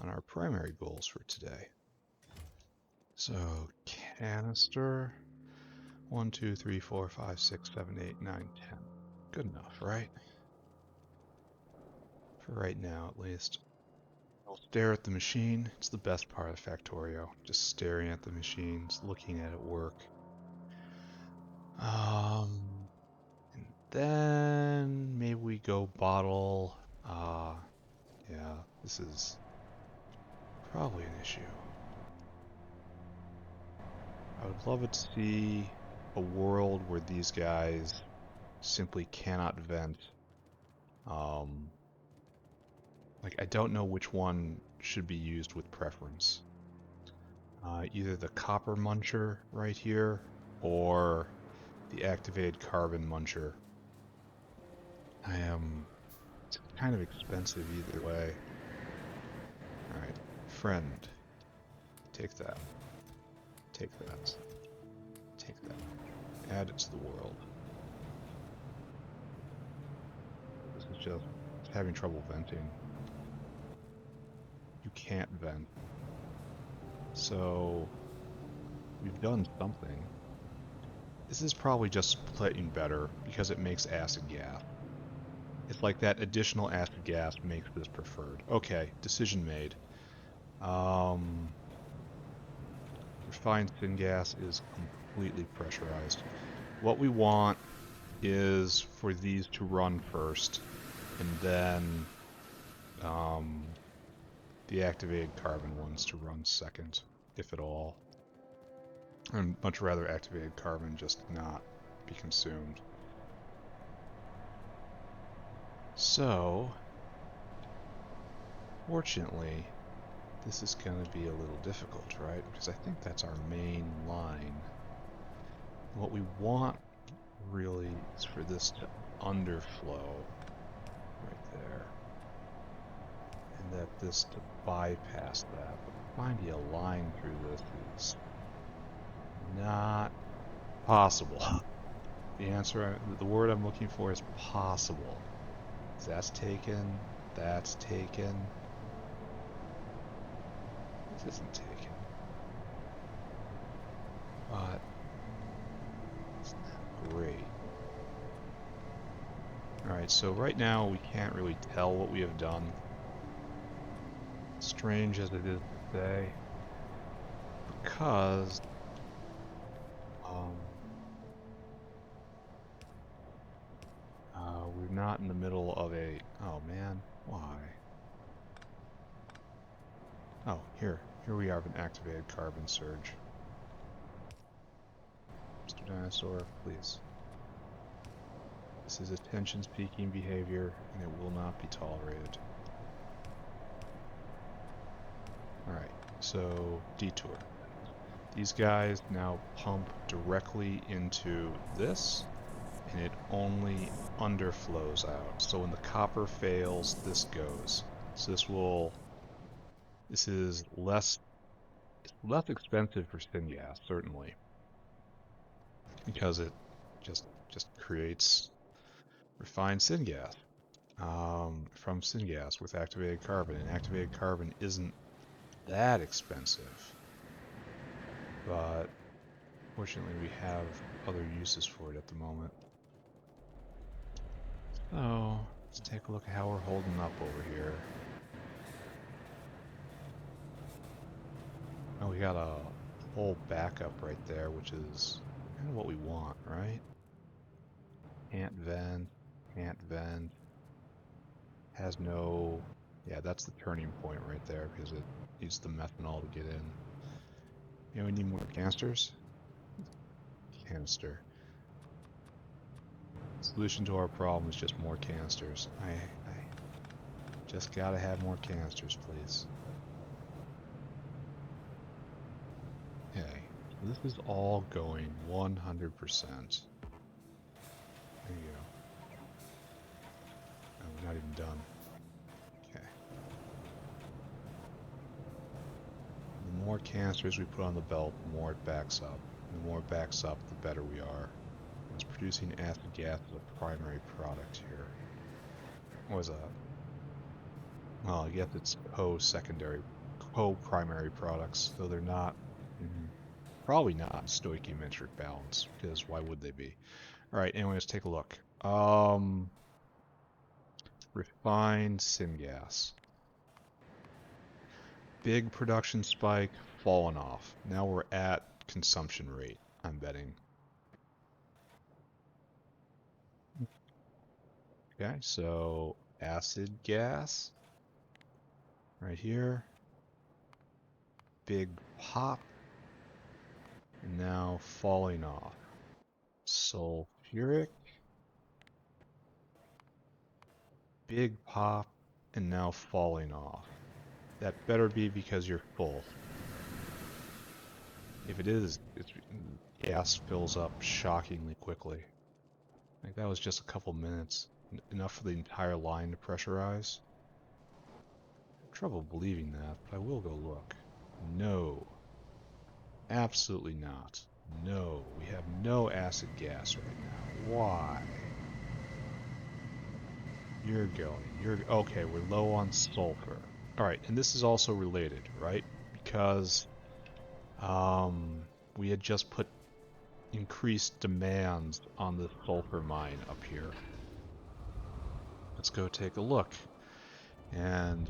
on our primary goals for today. So, canister, 1, 2, 3, 4, 5, 6, 7, 8, 9, 10. Good enough, right? For right now, at least. I'll stare at the machine. It's the best part of Factorio. Just staring at the machines, looking at it work. And then maybe we go bottle. Yeah, this is probably an issue. I would love it to see a world where these guys simply cannot vent. Like, I don't know which one should be used with preference. Either the copper muncher right here, or the activated carbon muncher. It's kind of expensive either way. Alright, friend. Take that. Take that. Take that. Add it to the world. This is just having trouble venting. You can't vent. So, we've done something. This is probably just splitting better because it makes acid gas. It's like that additional acid gas makes this preferred. Okay, decision made. Refined syngas is completely pressurized. What we want is for these to run first, and then the activated carbon ones to run second, if at all. I'd much rather activated carbon just not be consumed. So, fortunately, this is going to be a little difficult, right? Because I think that's our main line. What we want really is for this to underflow right there. And that this to bypass that. But finding a line through this is not possible. The answer, the word I'm looking for is possible. That's taken. That's taken. This isn't taken. But it's not great. Alright, so right now we can't really tell what we have done. Strange as it is to say. Because we're not in the middle of a... Oh man, why? Oh, here we have an activated carbon surge. Mr. Dinosaur, please. This is attention-seeking behavior, and it will not be tolerated. Alright, so detour. These guys now pump directly into this, and it only underflows out. So when the copper fails, this goes. So this is less expensive for syngas, certainly, because it just creates refined syngas from syngas with activated carbon, and activated carbon isn't that expensive, but fortunately we have other uses for it at the moment. So let's take a look at how we're holding up over here. Oh, we got a whole backup right there, which is kind of what we want, right? Can't vent, can't vent. Has no... Yeah, that's the turning point right there, because it needs the methanol to get in. You know, we need more canisters? Canister. Solution to our problem is just more canisters. I just gotta have more canisters, please. Okay, so this is all going 100%. There you go. Oh, we're not even done. Okay. The more canisters we put on the belt, the more it backs up. The more it backs up, the better we are. It's producing acid gas as a primary product here. What was that? Well, I guess it's co-secondary, co-primary products, though they're not, probably not stoichiometric balance, because why would they be? Alright, anyway, let's take a look. Refined syngas. Big production spike, fallen off. Now we're at consumption rate, I'm betting. Okay, so acid gas right here, big pop, and now falling off. Sulfuric, big pop, and now falling off. That better be because you're full. If it is, gas fills up shockingly quickly. Like that was just a couple minutes, enough for the entire line to pressurize. I have trouble believing that, but I will go look. No. Absolutely not. No, we have no acid gas right now. Why? Okay, we're low on sulfur. Alright, and this is also related, right? Because we had just put increased demands on the sulfur mine up here. Let's go take a look and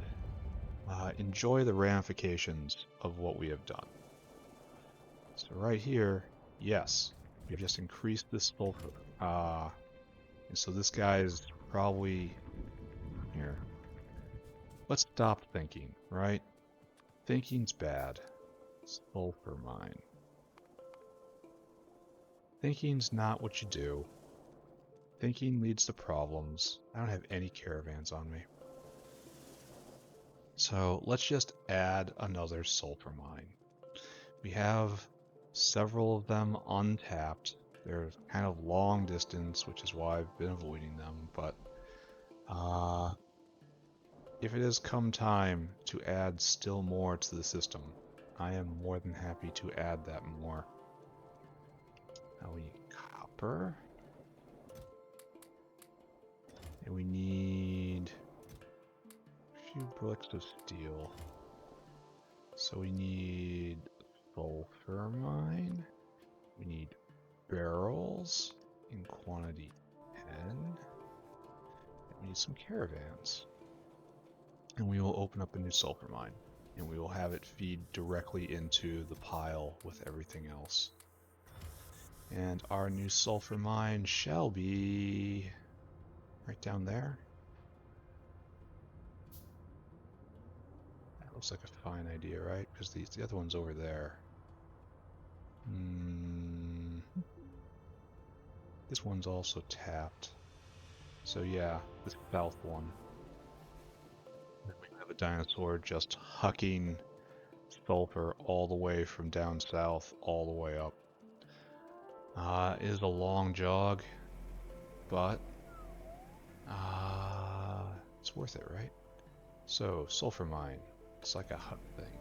enjoy the ramifications of what we have done. So right here, yes, we've just increased this sulfur. And so this guy is probably here. Let's stop thinking, right? Thinking's bad. Sulfur mine. Thinking's not what you do. Thinking leads to problems. I don't have any caravans on me. So let's just add another sulfur mine. We have several of them untapped. They're kind of long distance, which is why I've been avoiding them, but if it has come time to add still more to the system, I am more than happy to add that more. Now we need copper. And we need a few bricks of steel. So we need sulfur mine. We need barrels in quantity 10. And we need some caravans. And we will open up a new sulfur mine. And we will have it feed directly into the pile with everything else. And our new sulfur mine shall be right down there. That looks like a fine idea, right? Because the other one's over there. This one's also tapped. So yeah, the south one. Then we have a dinosaur just hucking sulfur all the way from down south all the way up. It is a long jog, but it's worth it, right? So, sulfur mine. It's like a hut thing.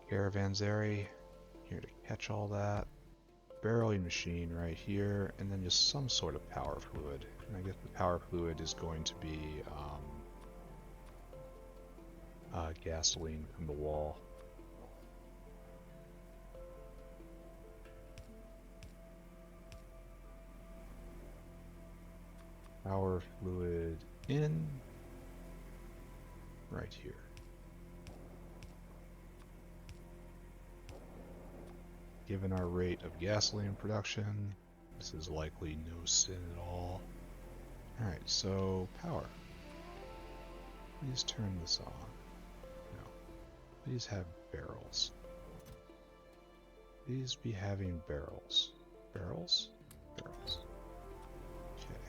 Caravanserai, here to catch all that. Barreling machine right here, and then just some sort of power fluid. And I guess the power fluid is going to be gasoline from the wall. Power fluid in right here. Given our rate of gasoline production, this is likely no sin at all. Alright, so power. Please turn this on. No. Please have barrels. Please be having barrels. Barrels? Barrels. Okay.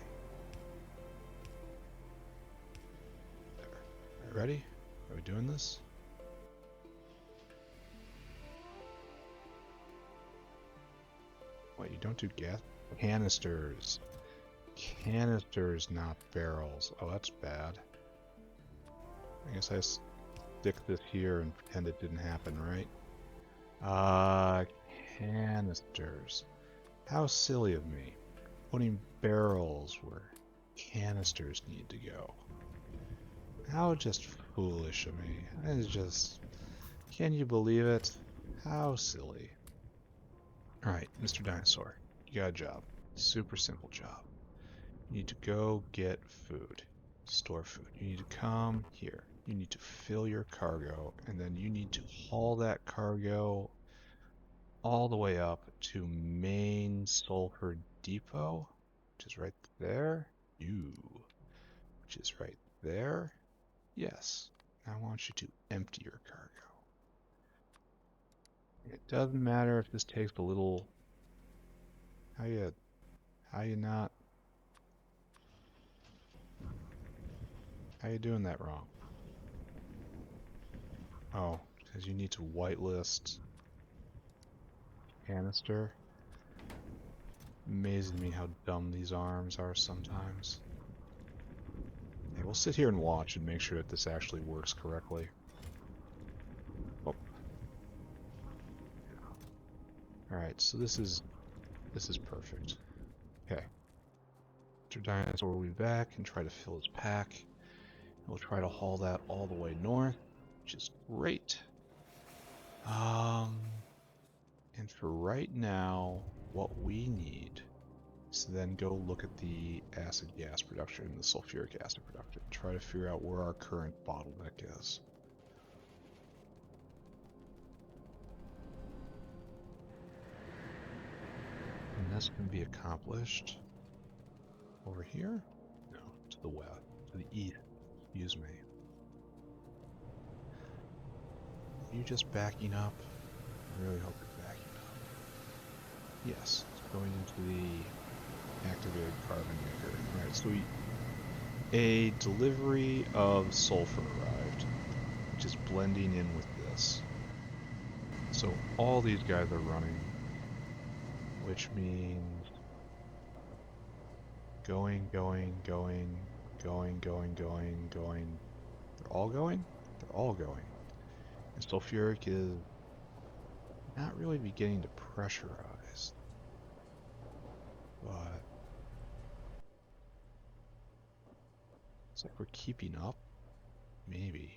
There. Alright, ready? Are we doing this? Wait, you don't do gas? Canisters. Canisters, not barrels. Oh, that's bad. I guess I stick this here and pretend it didn't happen, right? Canisters. How silly of me. Putting barrels where canisters need to go. How just foolish of me. That is just... Can you believe it? How silly. Alright, Mr. Dinosaur, you got a job. Super simple job. You need to go get food. Store food. You need to come here. You need to fill your cargo, and then you need to haul that cargo all the way up to main sulfur depot, which is right there. Which is right there. Yes. I want you to empty your cargo. It doesn't matter if this takes a little... How you doing that wrong? Oh, because you need to whitelist canister. Amazes me how dumb these arms are sometimes. Okay, we'll sit here and watch and make sure that this actually works correctly. Oh. Alright, so this is perfect. Okay. Mr. Dinosaur will be back and try to fill his pack. We'll try to haul that all the way north, which is great. And for right now, what we need is to then go look at the acid gas production and the sulfuric acid production. Try to figure out where our current bottleneck is. And this can be accomplished over here? No, to the west, to the east, excuse me. Are you just backing up? I really hope you're backing up. Yes, it's going into the activated carbon maker. Alright, so a delivery of sulfur arrived, which is blending in with this. So all these guys are running, which means going. They're all going? They're all going. And sulfuric is not really beginning to pressurize. But Looks like we're keeping up. Maybe.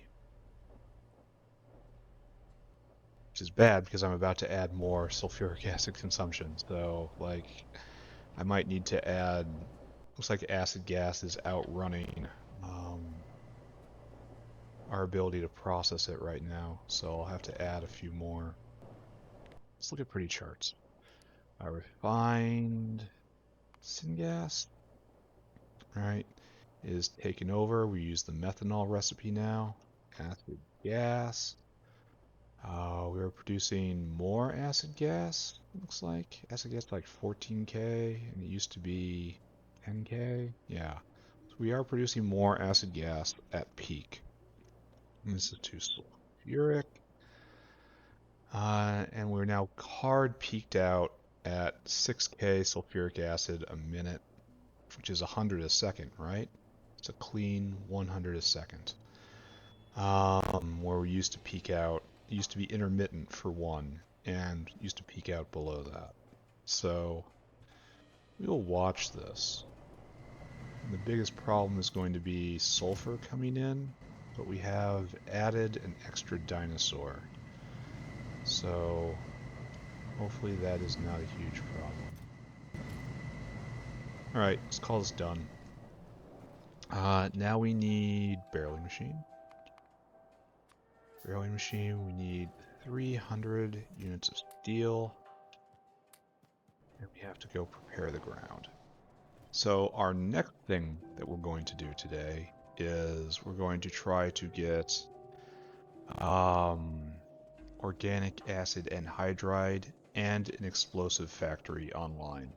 Which is bad because I'm about to add more sulfuric acid consumption. So, like, I might need to add... Looks like acid gas is outrunning our ability to process it right now. So I'll have to add a few more. Let's look at pretty charts. Refined syngas, right, is taken over. We use the methanol recipe now. Acid gas. We are producing more acid gas, looks like. Acid gas like 14K, and it used to be 10K. Yeah. So we are producing more acid gas at peak. And this is too sulfuric. And we're now hard peaked out at 6K sulfuric acid a minute, which is 100 a second, right? It's a clean 100 a second. Where we used to peak out, it used to be intermittent for one, and used to peak out below that. So we'll watch this. And the biggest problem is going to be sulfur coming in, but we have added an extra dinosaur. So hopefully that is not a huge problem. Alright, let's call this done. Now we need barreling machine. Barreling machine, we need 300 units of steel. And we have to go prepare the ground. So our next thing that we're going to do today is we're going to try to get organic acid anhydride and an explosive factory online,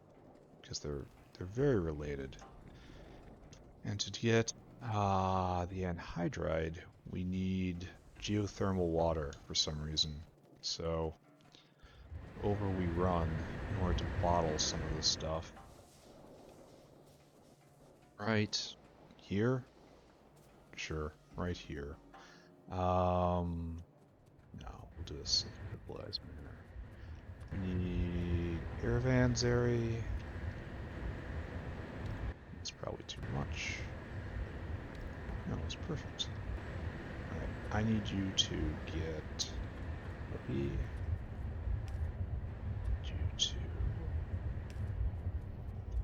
because they're very related. And to get the anhydride, we need geothermal water for some reason. So over we run in order to bottle some of this stuff. Right here? Sure, right here. No, we'll do this in a civilized manner. We need caravanserai. It's probably too much. No, it's perfect. Alright, I need you to get puppy. You to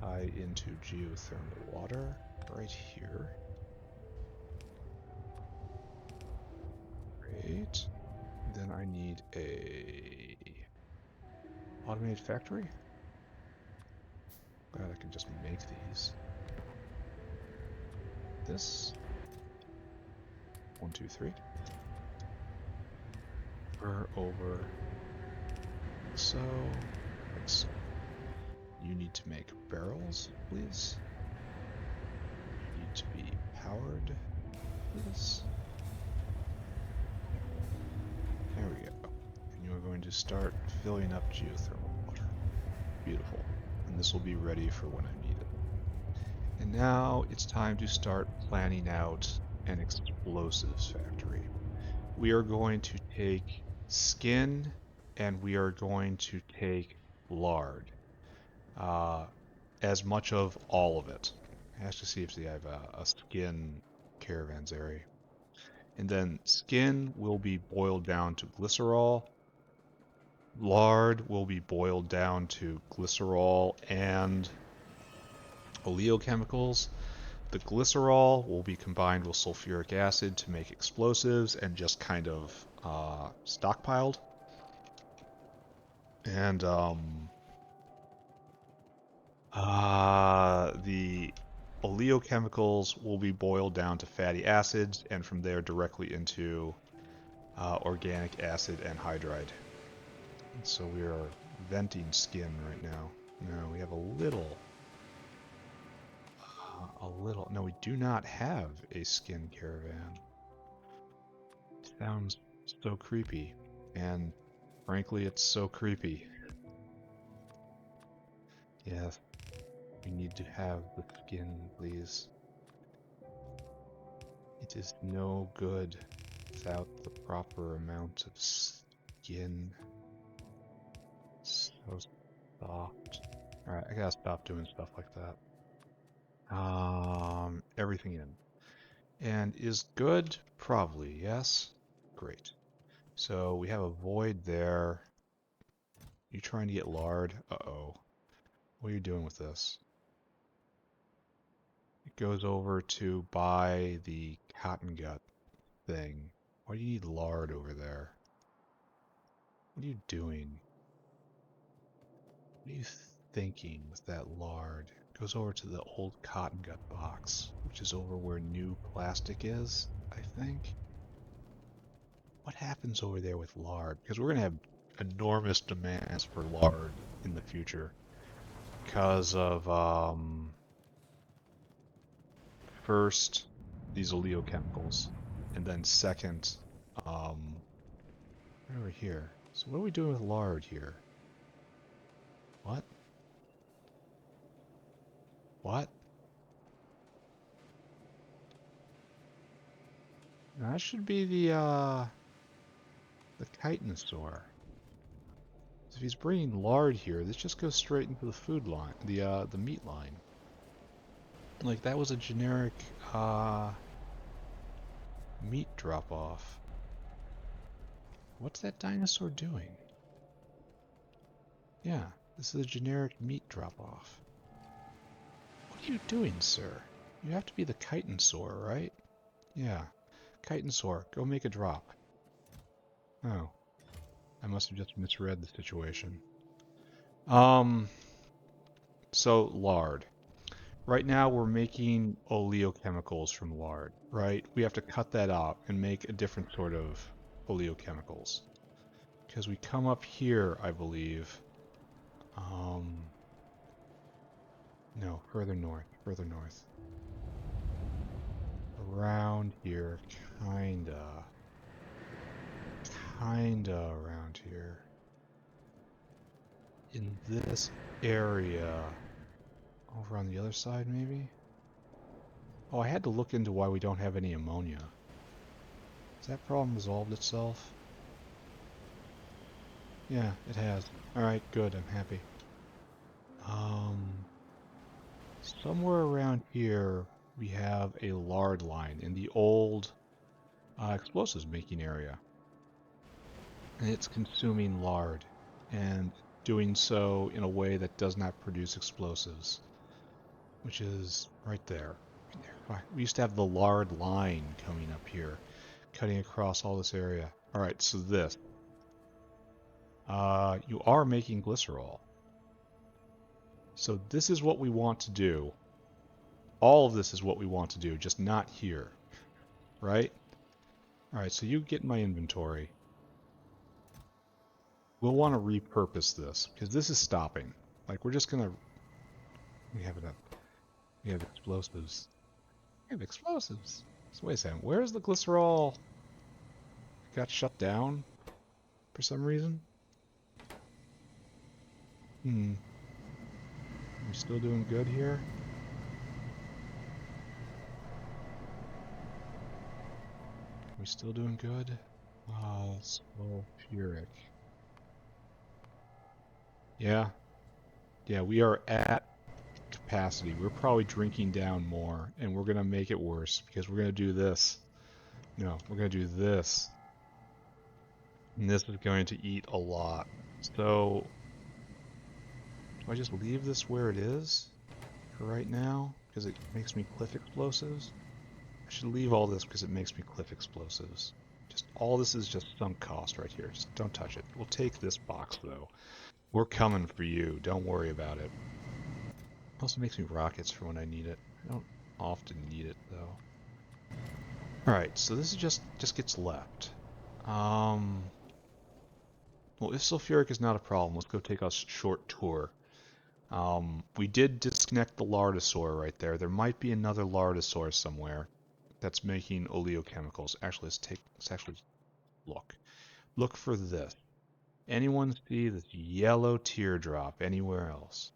tie into geothermal water right here. Great. Then I need a automated factory. Glad I can just make these. This. 1, 2, 3. Over. Like so. Like so. You need to make barrels, please. You need to be powered, please. There we go. And you are going to start filling up geothermal water. Beautiful. And this will be ready for when I need it. And now it's time to start planning out an explosives factory. We are going to take skin and we are going to take lard. As much of all of it. I have to see if they have a skin caravanserai. And then skin will be boiled down to glycerol. Lard will be boiled down to glycerol and oleochemicals. The glycerol will be combined with sulfuric acid to make explosives and just kind of stockpiled. And the oleochemicals will be boiled down to fatty acids and from there directly into organic acid anhydride. And so we are venting skin right now. No, we have a little. No, we do not have a skin caravan. It sounds so creepy. And frankly, it's so creepy. Yes. We need to have the skin, please. It is no good without the proper amount of skin. It's so soft. Alright, I gotta stop doing stuff like that. Everything in. And is good? Probably, yes. Great. So we have a void there. You trying to get lard? Uh-oh. What are you doing with this? It goes over to buy the cotton gut thing. Why do you need lard over there? What are you doing? What are you thinking with that lard? It goes over to the old cotton gut box, which is over where new plastic is, I think. What happens over there with lard? Because we're going to have enormous demands for lard in the future because of, first, these oleochemicals, and then second, um, right over here. So what are we doing with lard here? What? What? That should be the chitinosaur. So if he's bringing lard here, this just goes straight into the food line, the meat line. Like that was a generic meat drop off. What's that dinosaur doing? Yeah, this is a generic meat drop off. What are you doing, sir? You have to be the chitinosaur, right? Yeah. Chitinosaur, go make a drop. Oh. I must have just misread the situation. So lard. Right now we're making oleochemicals from lard, right? We have to cut that out and make a different sort of oleochemicals. Because we come up here, I believe. No, further north, further north. Around here, kinda around here. In this area. Over on the other side, maybe? Oh, I had to look into why we don't have any ammonia. Has that problem resolved itself? Yeah, it has. Alright, good, I'm happy. Somewhere around here, we have a lard line in the old explosives making area. And it's consuming lard, and doing so in a way that does not produce explosives, which is right there. We used to have the lard line coming up here, cutting across all this area. Alright, so this. You are making glycerol. So this is what we want to do. All of this is what we want to do, just not here. Right? Alright, so you get in my inventory. We'll want to repurpose this, because this is stopping. Like, we're just gonna... We have it up. We have explosives. We have explosives. So wait a second, where's the glycerol? It got shut down? For some reason? We still doing good here? We still doing good? Sulfuric. Yeah. Yeah, we are at capacity. We're probably drinking down more, and we're gonna make it worse, because we're gonna do this. No, we're gonna do this. And this is going to eat a lot. So, do I just leave this where it is for right now? Because it makes me cliff explosives? I should leave all this because it makes me cliff explosives. Just all this is just sunk cost right here. Just don't touch it. We'll take this box though. We're coming for you. Don't worry about it. Also makes me rockets for when I need it. I don't often need it though. Alright, so this is just gets left. Well, if sulfuric is not a problem, let's go take a short tour. We did disconnect the lardosaur right there. There might be another lardosaur somewhere that's making oleochemicals. Actually, let's actually look. Look for this. Anyone see this yellow teardrop anywhere else?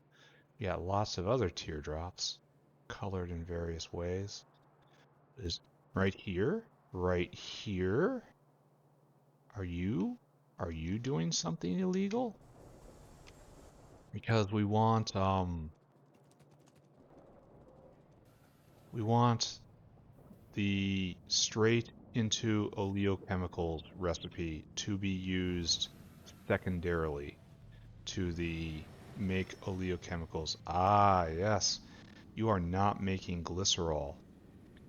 We got lots of other teardrops colored in various ways. Is right here? Right here? Are you doing something illegal? Because we want the straight into oleochemicals recipe to be used secondarily to the make oleochemicals. Ah, yes. You are not making glycerol.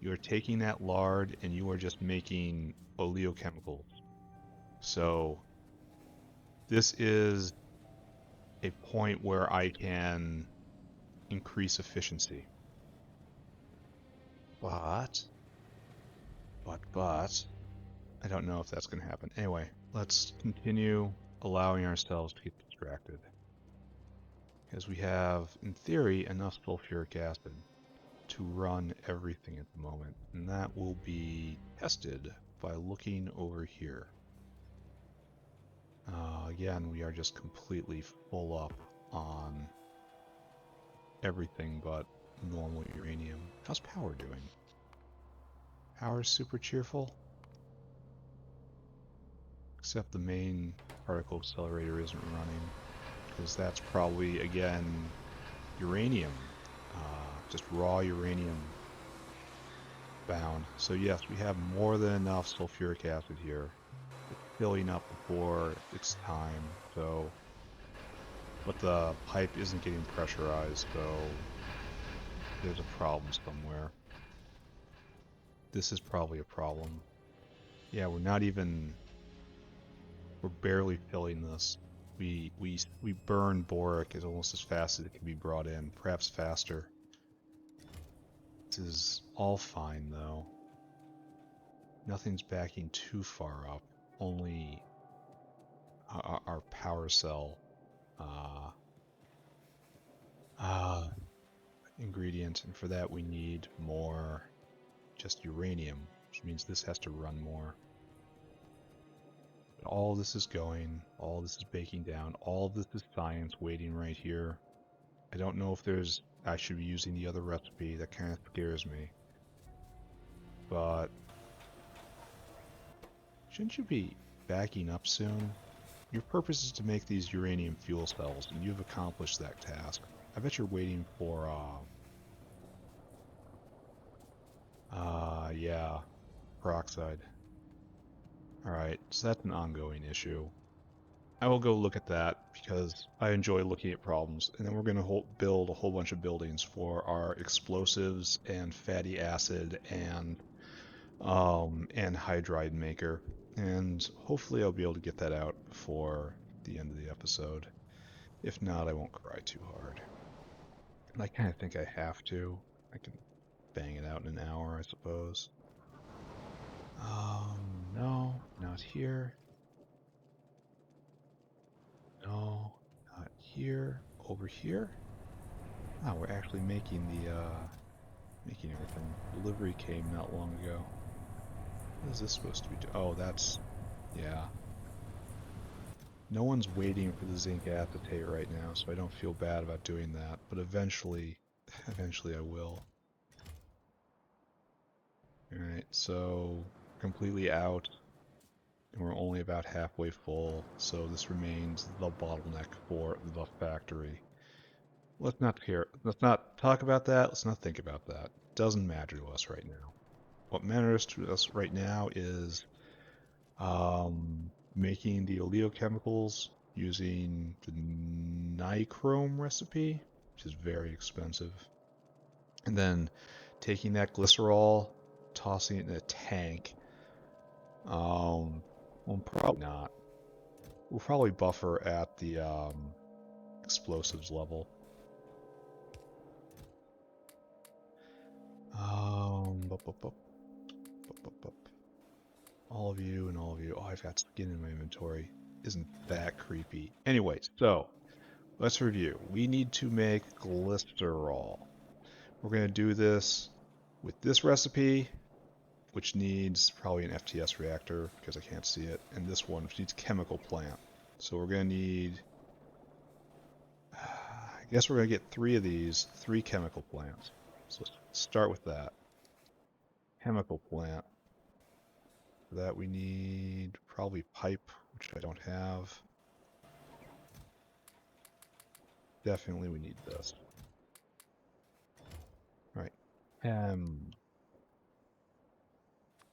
You are taking that lard and you are just making oleochemicals. So this is a point where I can increase efficiency. But, I don't know if that's going to happen. Anyway, let's continue allowing ourselves to get distracted. Because we have, in theory, enough sulfuric acid to run everything at the moment. And that will be tested by looking over here. Again, we are just completely full up on everything but normal uranium. How's power doing? Power's super cheerful. Except the main particle accelerator isn't running. Because that's probably, again, uranium. Just raw uranium bound. So yes, we have more than enough sulfuric acid here. It's filling up before it's time, so... But the pipe isn't getting pressurized, so... There's a problem somewhere. This is probably a problem. Yeah, we're not even... We're barely filling this. We burn boric as almost as fast as it can be brought in, perhaps faster. This is all fine, though. Nothing's backing too far up. Only our power cell ingredient, and for that we need more just uranium, which means this has to run more. But all this is going, all this is baking down, all this is science waiting right here. I don't know if I should be using the other recipe. That kind of scares me. But shouldn't you be backing up soon? Your purpose is to make these uranium fuel cells, and you've accomplished that task. I bet you're waiting for, yeah, peroxide. Alright, so that's an ongoing issue. I will go look at that because I enjoy looking at problems, and then we're going to build a whole bunch of buildings for our explosives and fatty acid and anhydride maker, and hopefully I'll be able to get that out before the end of the episode. If not, I won't cry too hard. And I kind of think I have to. I can bang it out in an hour, I suppose. No, not here. No, not here. Over here? Oh, we're actually making making everything. Delivery came not long ago. What is this supposed to be doing? Oh, that's, yeah. No one's waiting for the zinc acetate right now, so I don't feel bad about doing that. But eventually I will. Alright, so completely out. And we're only about halfway full, so this remains the bottleneck for the factory. Let's not talk about that, let's not think about that. Doesn't matter to us right now. What matters to us right now is making the oleochemicals using the nichrome recipe, which is very expensive. And then taking that glycerol, tossing it in a tank. Well, probably not. We'll probably buffer at the explosives level. All of you and all of you. Oh, I've got skin in my inventory. Isn't that creepy? Anyway, so let's review. We need to make glycerol. We're going to do this with this recipe, which needs probably an FTS reactor because I can't see it, and this one, which needs chemical plant. So we're going to need, I guess we're going to get 3 of these, 3 chemical plants. So let's start with that. Chemical plant. For that we need probably pipe, which I don't have. Definitely we need this. Right.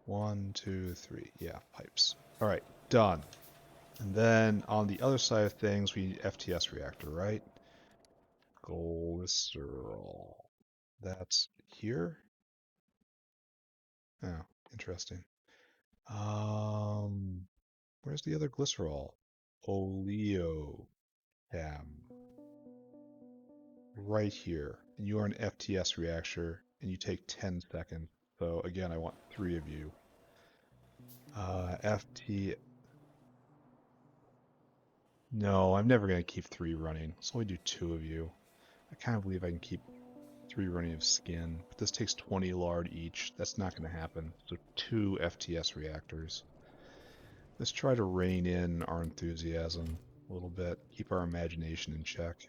1, 2, 3. Yeah, pipes. All right, done. And then on the other side of things, we need FTS reactor, right? Glycerol. That's here? Oh, interesting. Where's the other glycerol? Oleotab. Right here. And you are an FTS reactor, and you take 10 seconds. So again, I want 3 of you. FT. No, I'm never going to keep 3 running. Let's only do 2 of you. I kind of believe I can keep 3 running of skin, but this takes 20 lard each. That's not going to happen. So 2 FTS reactors. Let's try to rein in our enthusiasm a little bit. Keep our imagination in check.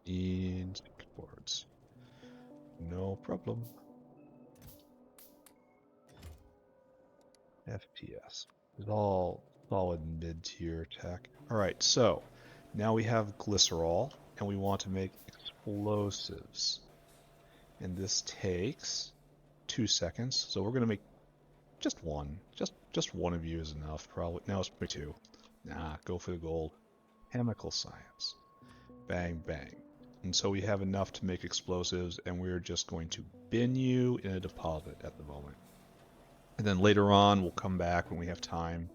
You need circuit boards. No problem. FPS. It's all solid mid-tier tech. Alright, so now we have glycerol, and we want to make explosives. And this takes 2 seconds, so we're going to make just one. Just one of you is enough, probably. No, it's maybe 2. Nah, go for the gold. Chemical science. Bang, bang. And so we have enough to make explosives, and we're just going to bin you in a deposit at the moment. And then later on, we'll come back when we have time.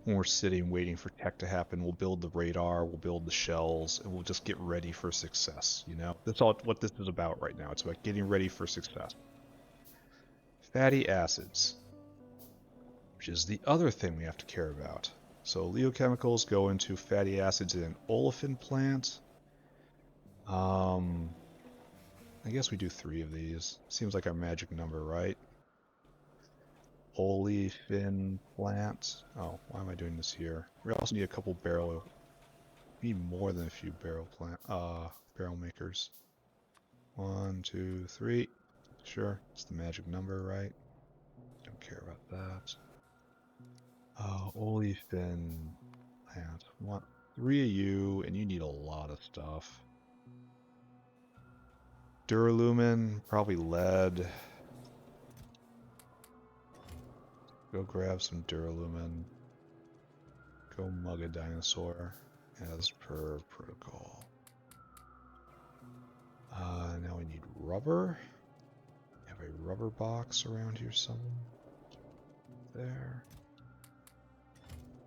When we're sitting waiting for tech to happen, we'll build the radar, we'll build the shells, and we'll just get ready for success, you know? That's all what this is about right now. It's about getting ready for success. Fatty acids, which is the other thing we have to care about. So oleochemicals go into fatty acids in an olefin plant. I guess we do 3 of these. Seems like our magic number, right? Olefin plant. Oh, why am I doing this here? We also need a couple barrel. We need more than a few barrel makers. 1, 2, 3. Sure, it's the magic number, right? Don't care about that. Olefin plant. Want 3 of you, and you need a lot of stuff. Duralumin, probably lead. Go grab some duralumin. Go mug a dinosaur as per protocol. Now we need rubber. We have a rubber box around here somewhere. There.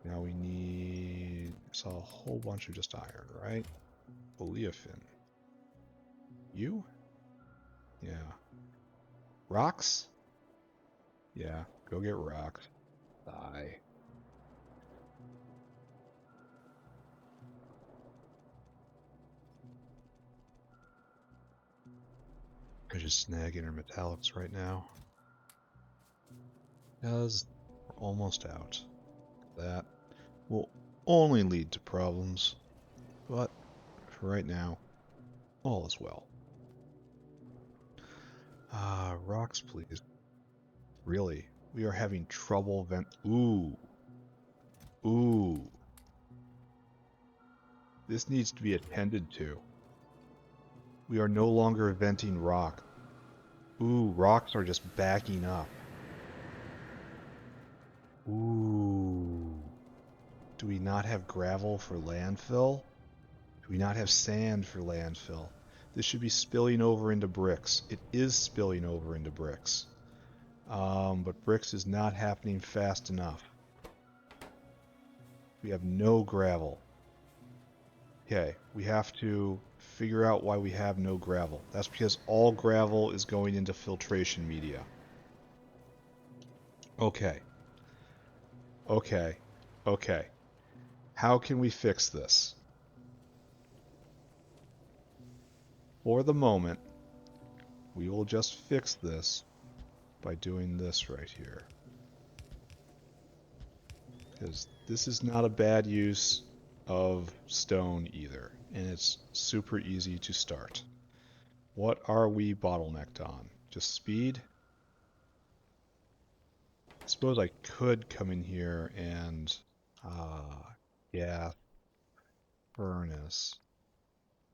Now we need, saw a whole bunch of just iron, right? Oleofin. You? Yeah. Rocks? Yeah, go get rocks. Die. I just snagging our metallics right now. Because we're almost out. That will only lead to problems. But for right now, all is well. Rocks, please. Really? We are having trouble Ooh. Ooh. This needs to be attended to. We are no longer venting rock. Ooh, rocks are just backing up. Ooh. Do we not have gravel for landfill? Do we not have sand for landfill? This should be spilling over into bricks. It is spilling over into bricks. But bricks is not happening fast enough. We have no gravel. Okay, we have to figure out why we have no gravel. That's because all gravel is going into filtration media. Okay. Okay. Okay. How can we fix this? For the moment, we will just fix this by doing this right here. Because this is not a bad use of stone either, and it's super easy to start. What are we bottlenecked on? Just speed? I suppose I could come in here and yeah, furnace.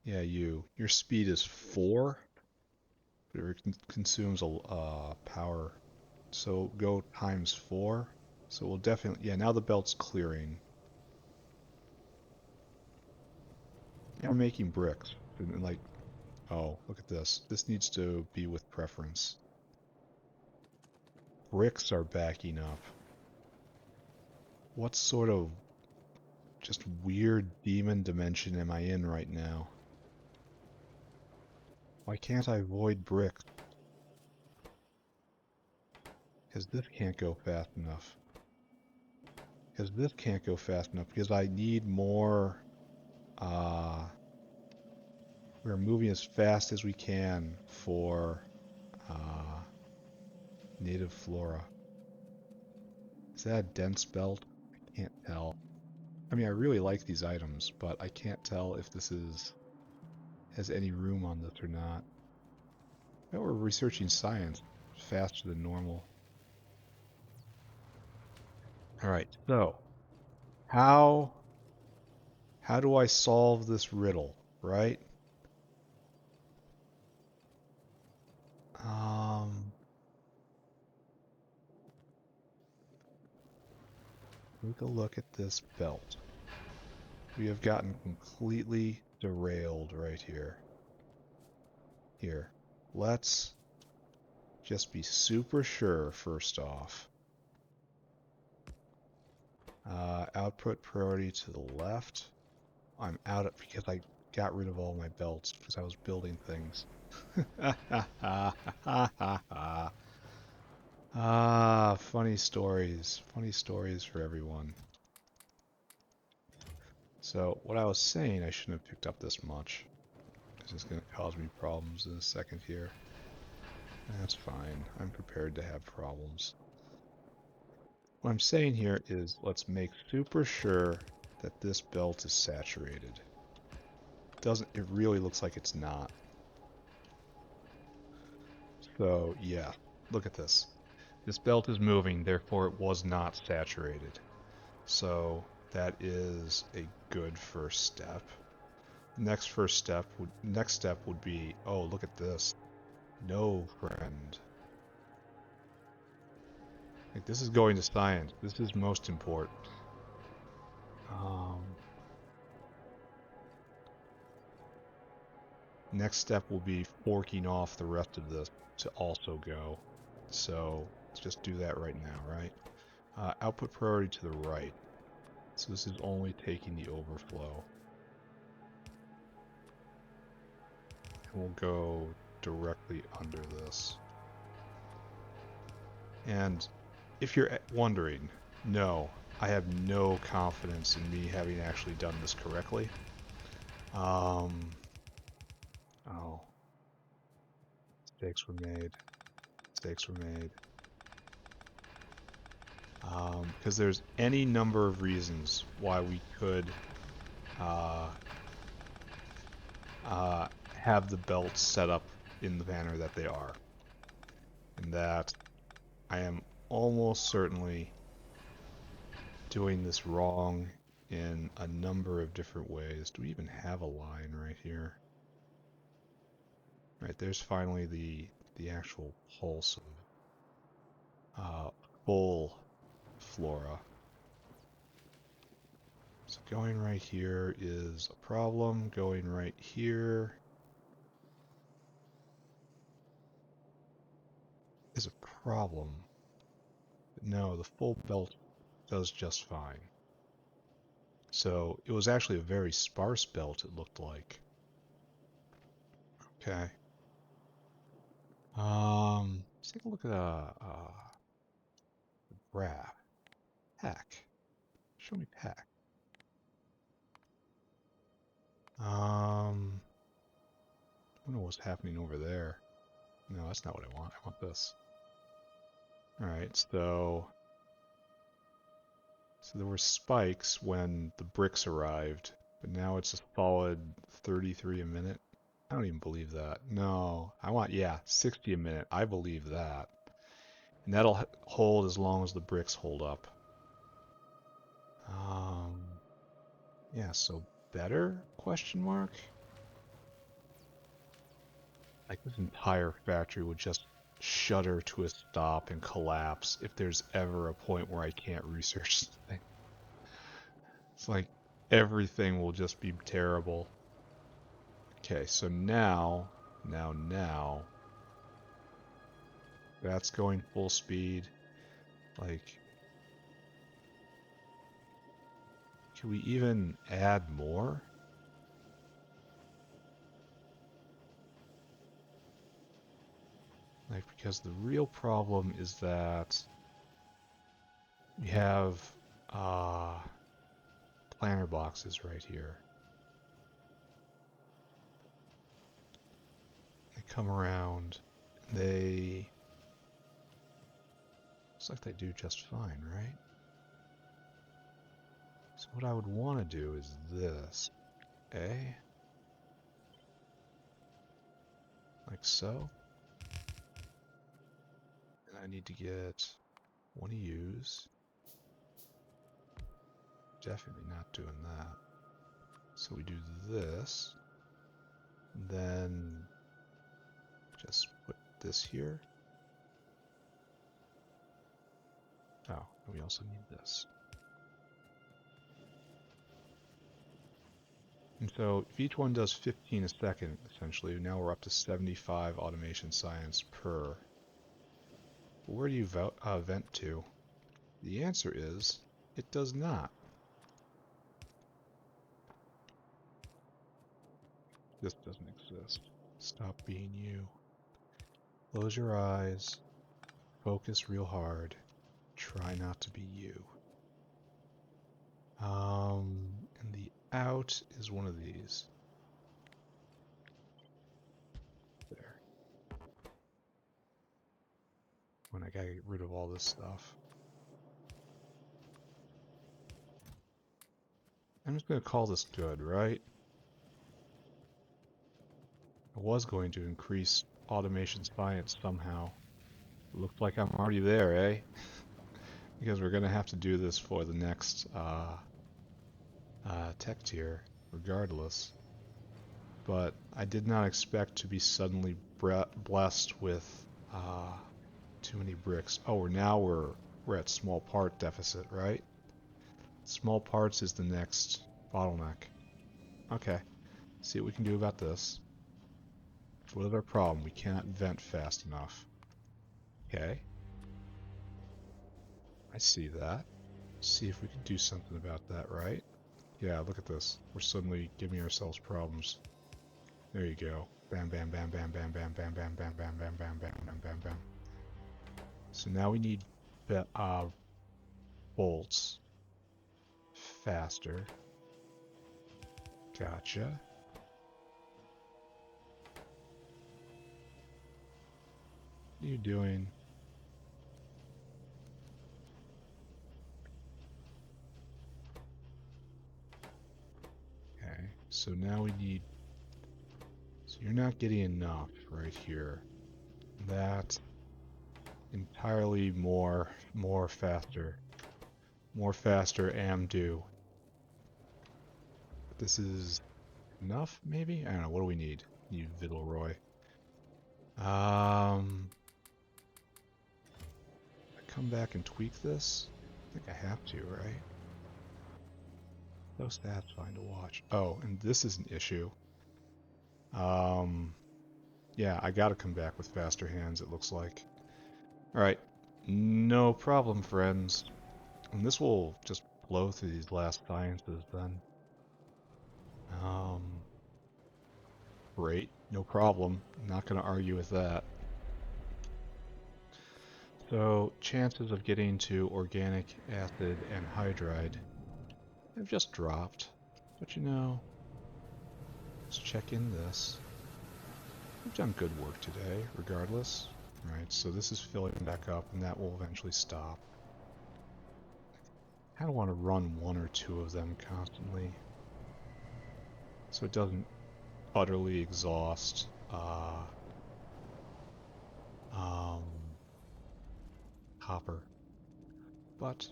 Yeah, your speed is 4, but it consumes a power. So go times 4. So we'll definitely, yeah, now the belt's clearing. Yeah, we're making bricks. And like, oh, look at this. This needs to be with preference. Bricks are backing up. What sort of just weird demon dimension am I in right now? Why can't I avoid bricks? Because this can't go fast enough. Because this can't go fast enough. Because I need more... we're moving as fast as we can for native flora. Is that a dense belt? I can't tell. I mean, I really like these items, but I can't tell if this has any room on this or not. Well, we're researching science faster than normal. All right, so how do I solve this riddle, right? Take a look at this belt. We have gotten completely derailed right here. Here, let's just be super sure first off. Output priority to the left. I'm out of because I got rid of all my belts because I was building things. Funny stories. Funny stories for everyone. So what I was saying, I shouldn't have picked up this much because it's going to cause me problems in a second here. That's fine. I'm prepared to have problems. What I'm saying here is let's make super sure that this belt is saturated. It really looks like it's not. So yeah, look at this. This belt is moving, therefore it was not saturated. So that is a good first step. Next step would be, oh, look at this. No, friend. Like, this is going to science. This is most important. Next step will be forking off the rest of this to also go. So let's just do that right now, right? Output priority to the right. So this is only taking the overflow. And we'll go directly under this. And if you're wondering, no, I have no confidence in me having actually done this correctly. Oh. Mistakes were made. Mistakes were made. Because there's any number of reasons why we could have the belts set up in the manner that they are. And that I am almost certainly doing this wrong in a number of different ways. Do we even have a line right here? Right, there's finally the actual pulse of full flora. So going right here is a problem. Going right here is a problem. But no, the full belt does just fine. So it was actually a very sparse belt, it looked like. Okay. Let's take a look at a graph. Pack. Show me pack. I don't know what's happening over there. No, that's not what I want. I want this. Alright, so there were spikes when the bricks arrived, but now it's a solid 33 a minute. I don't even believe that. No, I want, yeah, 60 a minute. I believe that. And that'll hold as long as the bricks hold up. Yeah, so better? Question mark? Like this entire factory would just shudder to a stop and collapse if there's ever a point where I can't research something. It's like everything will just be terrible. Okay, so now, that's going full speed. Like, can we even add more? Like, because the real problem is that we have planter boxes right here. They come around, they... Looks like they do just fine, right? So what I would want to do is this, okay? Like so. And I need to get one to use. Definitely not doing that. So we do this, then just put this here. Oh, and we also need this. And so if each one does 15 a second, essentially, now we're up to 75 automation science per. Where do you vent to? The answer is, it does not. This doesn't exist. Stop being you. Close your eyes. Focus real hard. Try not to be you. And the out is one of these. There. When I gotta get rid of all this stuff. I'm just gonna call this good, right? I was going to increase automation science somehow. Looks like I'm already there, eh? Because we're gonna have to do this for the next tech tier, regardless. But I did not expect to be suddenly blessed with too many bricks. Oh, we're at small part deficit, right? Small parts is the next bottleneck. Okay, see what we can do about this. What is our problem? We cannot vent fast enough. Okay. I see that. Let's see if we can do something about that, right? Yeah, look at this. We're suddenly giving ourselves problems. There you go. Bam, bam, bam, bam, bam, bam, bam, bam, bam, bam, bam, bam, bam, bam, bam, bam. So now we need bolts faster. Gotcha. What are you doing? Okay, so now we need... So you're not getting enough right here. That entirely more faster. More faster am do. This is enough, maybe? I don't know, what do we need? Need Vittelroy. Come back and tweak this? I think I have to, right? Those stats fine to watch. Oh, and this is an issue. Yeah, I gotta come back with faster hands, it looks like. Alright, no problem, friends. And this will just blow through these last sciences then. Great, no problem. Not gonna argue with that. So, chances of getting to organic acid anhydride have just dropped. But you know, let's check in this. We've done good work today, regardless. Right, so this is filling back up, and that will eventually stop. I kind of want to run one or two of them constantly, so it doesn't utterly exhaust copper. But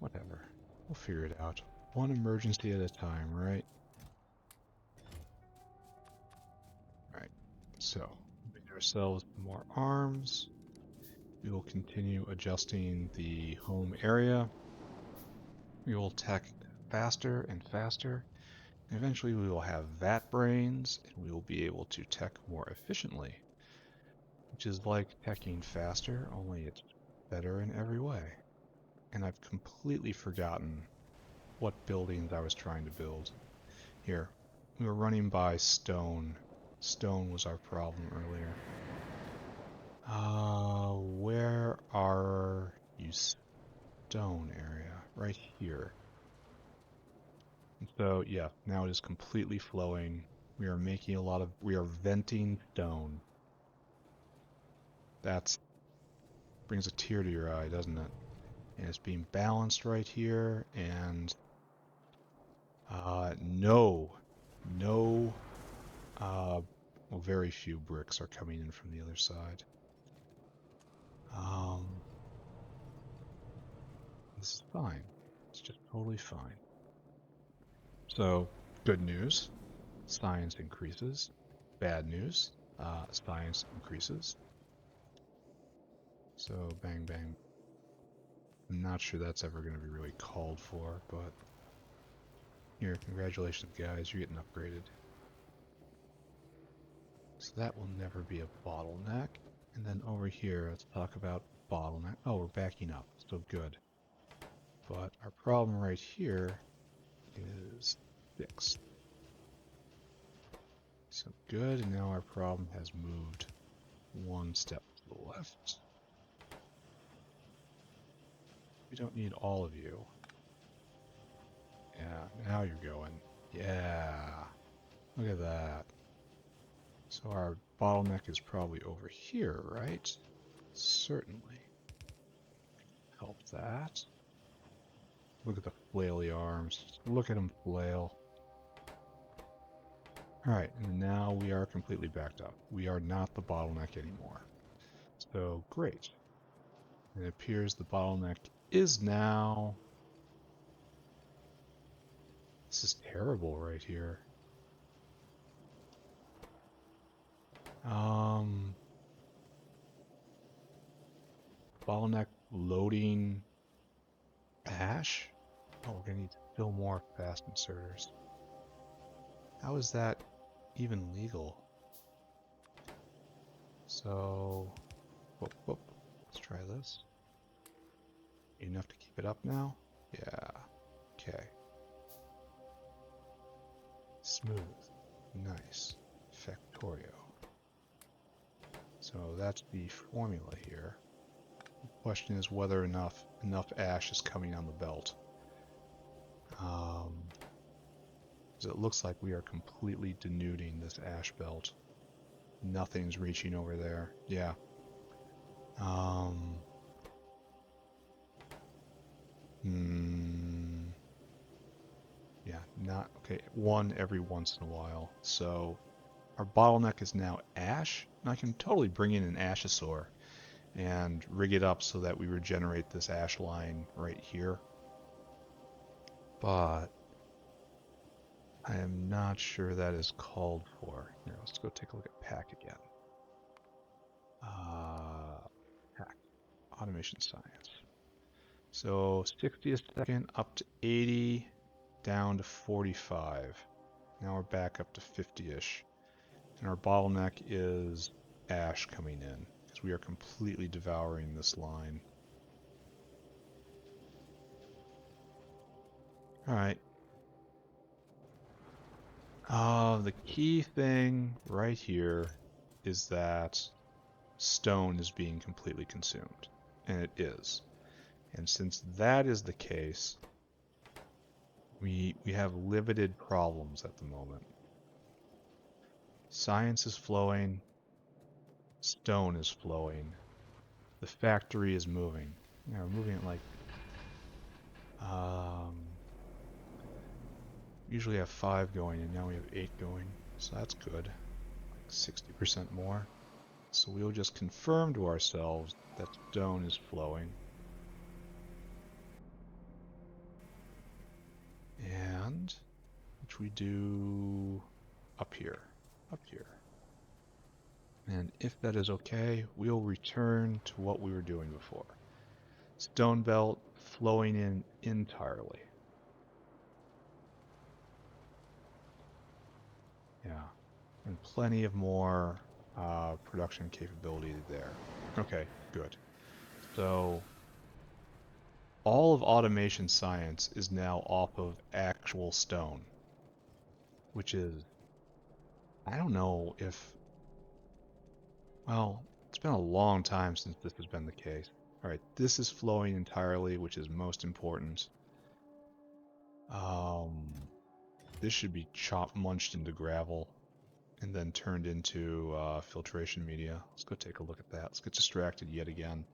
whatever, we'll figure it out. One emergency at a time, right? Alright, so ourselves more arms. We will continue adjusting the home area. We will tech faster and faster. And eventually we will have vat brains and we will be able to tech more efficiently, which is like teching faster, only it's better in every way. And I've completely forgotten what buildings I was trying to build. Here, we were running by stone. Stone was our problem earlier. Where are you? Stone area, right here. And so, yeah, now it is completely flowing. We are making we are venting stone. That brings a tear to your eye, doesn't it? And it's being balanced right here, and no, well, very few bricks are coming in from the other side. This is fine. It's just totally fine. So, good news, science increases. Bad news, science increases. So, bang, bang. I'm not sure that's ever going to be really called for, but here, congratulations, guys, you're getting upgraded. So that will never be a bottleneck. And then over here, let's talk about bottleneck. Oh, we're backing up, so good. But our problem right here is fixed. So good, and now our problem has moved one step to the left. We don't need all of you. Yeah, now you're going. Yeah, look at that. So our bottleneck is probably over here, right? Certainly. Help that. Look at the flaily arms. Look at him flail. Alright, and now we are completely backed up. We are not the bottleneck anymore. So, great. It appears the bottleneck is now... This is terrible right here. Bottleneck loading ash? Oh, we're gonna need to fill more fast inserters. How is that even legal? So, whoop, whoop. Let's try this. Enough to keep it up now? Yeah. Okay. Smooth. Nice. Factorio. So that's the formula here. The question is whether enough ash is coming on the belt. Because it looks like we are completely denuding this ash belt. Nothing's reaching over there. Yeah. Yeah, not okay. One every once in a while. So our bottleneck is now ash, and I can totally bring in an ashosaur and rig it up so that we regenerate this ash line right here. But I am not sure that is called for. Here, let's go take a look at pack again. Pack, automation science. So 60 a second up to 80, down to 45. Now we're back up to 50-ish. And our bottleneck is ash coming in, because we are completely devouring this line. Alright. The key thing right here is that stone is being completely consumed. And it is. And since that is the case, we have limited problems at the moment. Science is flowing. Stone is flowing. The factory is moving. Yeah, we're moving it like... usually have 5 going, and now we have 8 going. So that's good. Like 60% more. So we'll just confirm to ourselves that stone is flowing. And which we do up here. Up here. And if that is okay, we'll return to what we were doing before. Stone belt flowing in entirely. Yeah, and plenty of more production capability there. Okay, good. So all of automation science is now off of actual stone, which is, I don't know if, well, it's been a long time since this has been the case. All right, this is flowing entirely, which is most important. Um, this should be munched into gravel and then turned into filtration media. Let's go take a look at that. Let's get distracted yet again.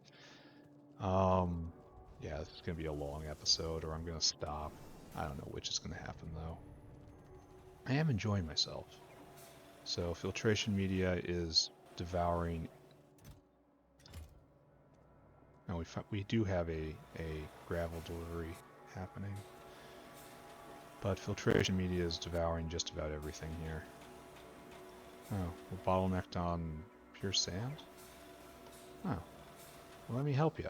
Um, yeah, this is gonna be a long episode, or I'm gonna stop. I don't know which is gonna happen though. I am enjoying myself. So filtration media is devouring. Now we do have a gravel delivery happening, but filtration media is devouring just about everything here. Oh, we're bottlenecked on pure sand? Oh, well, let me help you.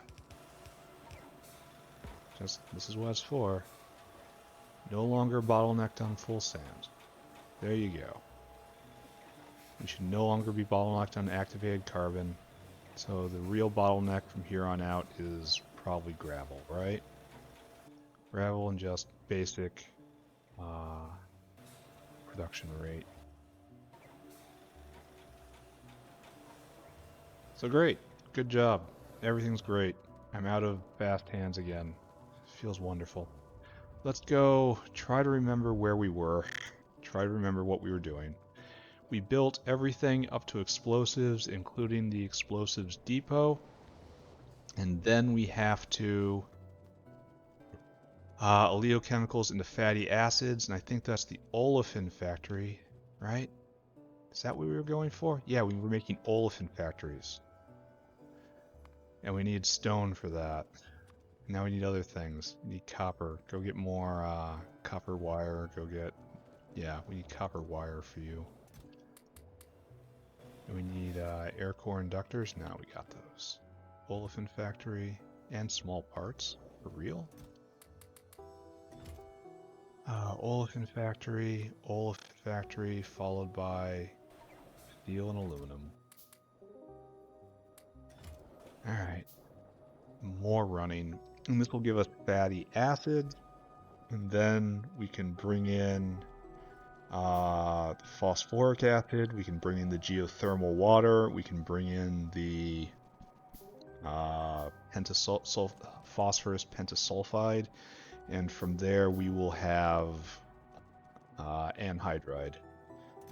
This is what it's for. No longer bottlenecked on full sand. There you go. We should no longer be bottlenecked on activated carbon. So the real bottleneck from here on out is probably gravel, right? Gravel and just basic production rate. So great. Good job. Everything's great. I'm out of fast hands again. Feels wonderful. Let's go try to remember where we were. Try to remember what we were doing. We built everything up to explosives, including the explosives depot. And then we have to oleochemicals into fatty acids, and I think that's the olefin factory, right? Is that what we were going for? Yeah, we were making olefin factories. And we need stone for that. Now we need other things. We need copper. Go get more copper wire. Yeah, we need copper wire for you. And we need air core inductors. Now we got those. Olefin factory and small parts. For real? Olefin factory, followed by steel and aluminum. Alright. More running. And this will give us fatty acids. And then we can bring in phosphoric acid. We can bring in the geothermal water. We can bring in the phosphorus pentasulfide. And from there we will have anhydride.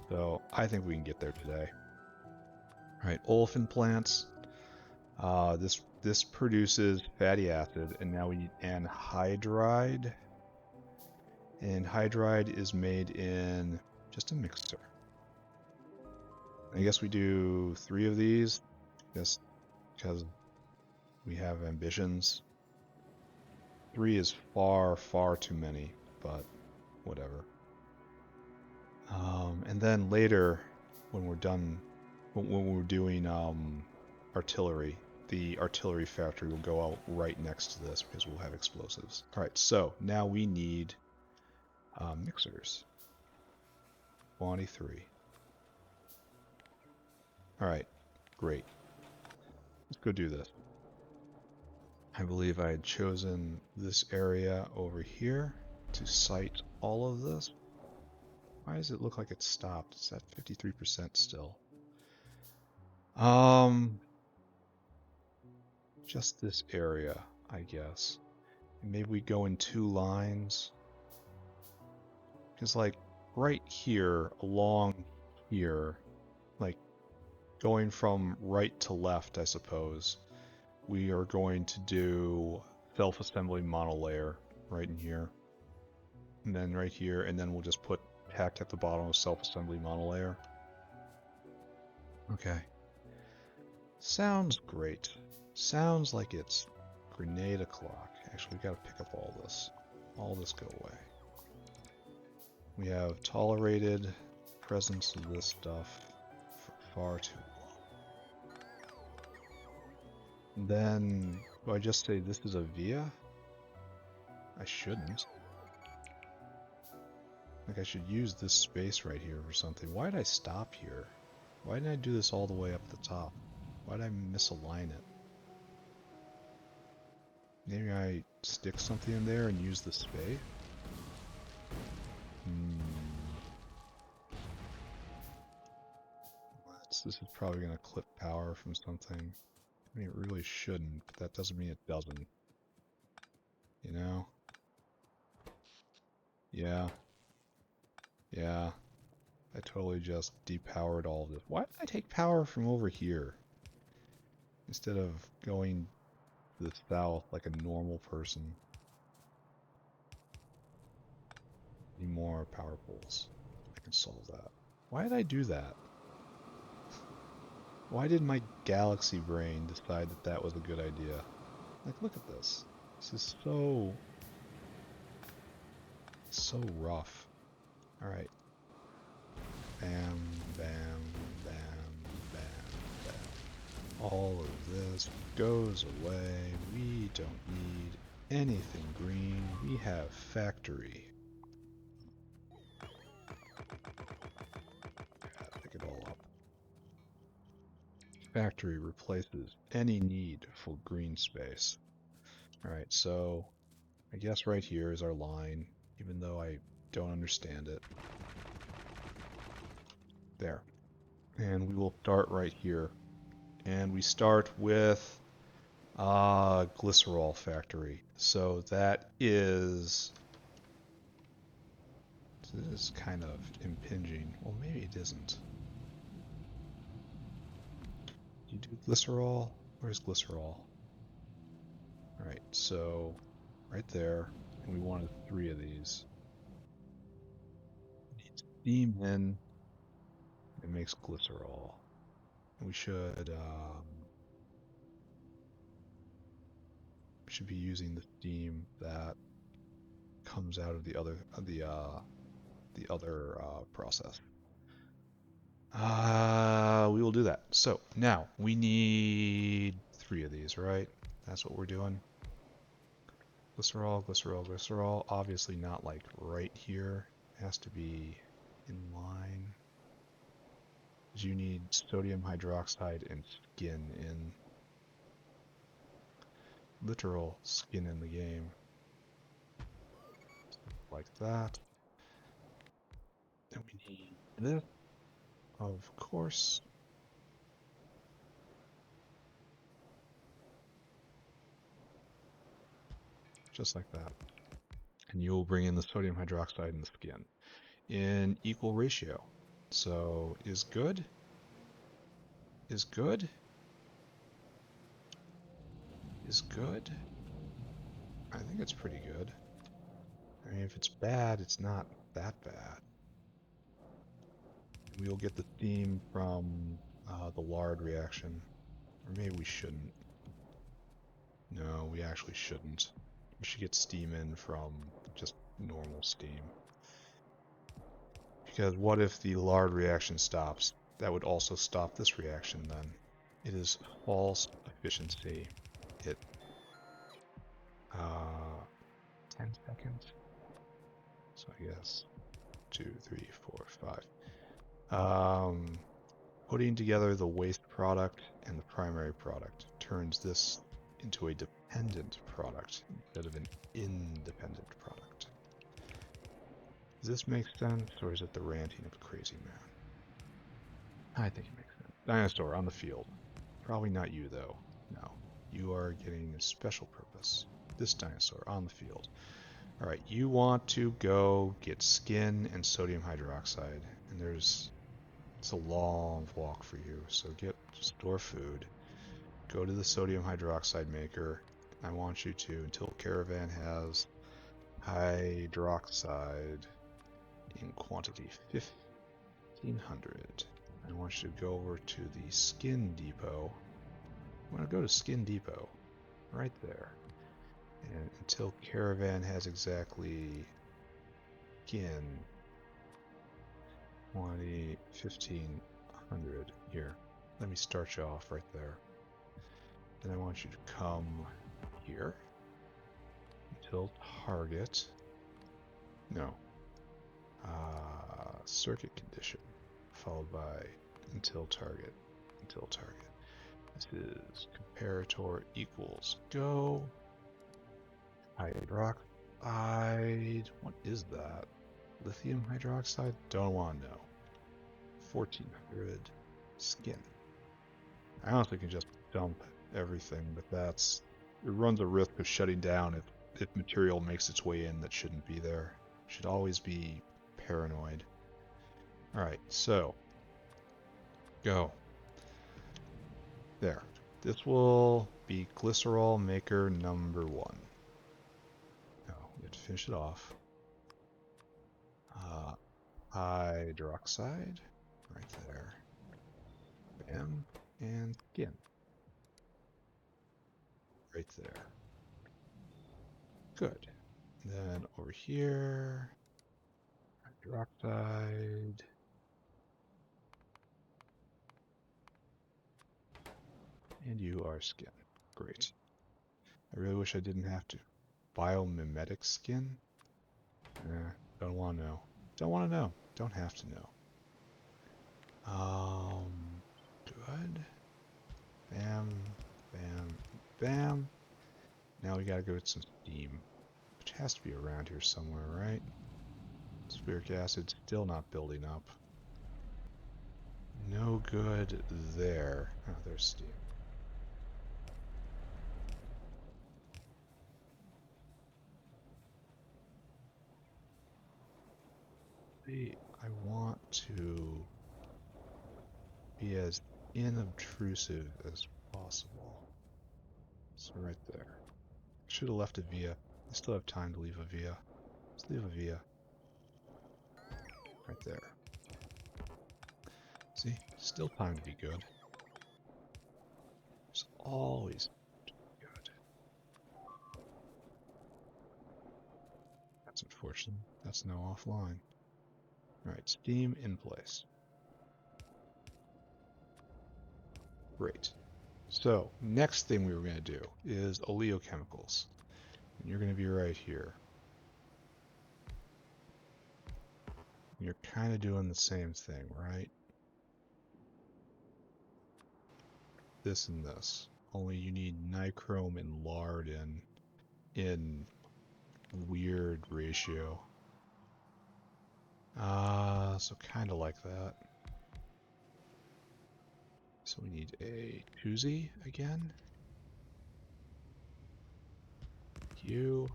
So I think we can get there today. Alright, olefin plants. This produces fatty acid, and now we need anhydride. Anhydride is made in just a mixer. I guess we do 3 of these, just because we have ambitions. 3 is far, far too many, but whatever. And then later, when we're done, when we're doing artillery, the artillery factory will go out right next to this because we'll have explosives. Alright, so now we need mixers. 23. Alright, great. Let's go do this. I believe I had chosen this area over here to site all of this. Why does it look like it's stopped? It's at 53% still. Just this area, I guess. And maybe we go in 2 lines. Because like right here, along here, like going from right to left, I suppose, we are going to do self-assembly monolayer right in here. And then right here, and then we'll just put packed at the bottom of self-assembly monolayer. Okay. Sounds great. Sounds like it's grenade o'clock. Actually, we gotta pick up all this. All this go away. We have tolerated presence of this stuff for far too long. then do I just say this is a via? I shouldn't. Like I should use this space right here or something. Why did I stop here? Why didn't I do this all the way up the top? Why did I misalign it? Maybe I stick something in there and use the space? This is probably going to clip power from something. I mean, it really shouldn't, but that doesn't mean it doesn't. You know? Yeah. Yeah. I totally just depowered all of this. Why did I take power from over here? Instead of going to the south like a normal person. Need more power poles. I can solve that. Why did I do that? Why did my galaxy brain decide that that was a good idea? Like, look at this. This is so rough. Alright. Bam, bam, bam, bam, bam. All of this goes away. We don't need anything green. We have factory. Pick it all up. Factory replaces any need for green space. Alright, so I guess right here is our line, even though I don't understand it. There. And we will start right here. And we start with Glycerol factory. So that is... This is kind of impinging. Well, maybe it isn't. Do you do glycerol? Where's glycerol? Alright, so right there. And we wanted 3 of these. Need steam in. It makes glycerol. And we should be using the steam that comes out of the other process. We will do that. So now we need 3 of these, right? That's what we're doing. Glycerol, glycerol, glycerol. Obviously not like right here. It has to be in line. You need sodium hydroxide and skin in. Literal skin in the game. Like that. Then we need this, of course. Just like that. And you'll bring in the sodium hydroxide and the skin in equal ratio. So is good? Is good? Is good? I think it's pretty good. I mean, if it's bad, it's not that bad. We'll get the steam from the lard reaction. Or maybe we shouldn't. No, we actually shouldn't. We should get steam in from just normal steam. Because what if the lard reaction stops? That would also stop this reaction then. It is false efficiency. It 10 seconds. So I guess 2, 3, 4, 5. Putting together the waste product and the primary product turns this into a dependent product instead of an independent product. Does this make sense, or is it the ranting of a crazy man? I think it makes sense. Dinosaur on the field. Probably not you, though. No. You are getting a special purpose. This dinosaur on the field. Alright, you want to go get skin and sodium hydroxide. And it's a long walk for you. So store food. Go to the sodium hydroxide maker. I want you to, until Caravan has hydroxide in quantity 1500. I want you to go over to the skin depot. I'm going to go to skin depot right there. And until Caravan has exactly skin quantity 1500 here. Let me start you off right there. Then I want you to come here until target. No. Circuit condition, followed by until target. Until target. This is comparator equals go. Hydroxide. What is that? Lithium hydroxide? Don't want to know. 1400 skin. I honestly can just dump everything, but it runs a risk of shutting down if material makes its way in that shouldn't be there. Should always be paranoid. Alright, so go. There. This will be glycerol maker number 1. Now, we have to finish it off. Hydroxide, right there. Bam, and skin. Right there. Good. Then over here, hydroxide. And you are skin. Great. I really wish I didn't have to. Biomimetic skin? Don't want to know. Don't want to know. Don't have to know. Good. Bam, bam, bam. Now we gotta go get some steam, which has to be around here somewhere, right? Sulfuric acid still not building up. No good there. Oh, there's steam. I want to be as inobtrusive as possible. So right there. Should have left a via. I still have time to leave a via. Let's leave a via. Right there. See? Still time to be good. There's always good. That's unfortunate. That's now offline. Alright, steam in place. Great. So, next thing we were going to do is oleochemicals. And you're going to be right here. You're kind of doing the same thing, right? This and this. Only you need nichrome and lard in weird ratio. So kind of like that. So we need a koozie again. You.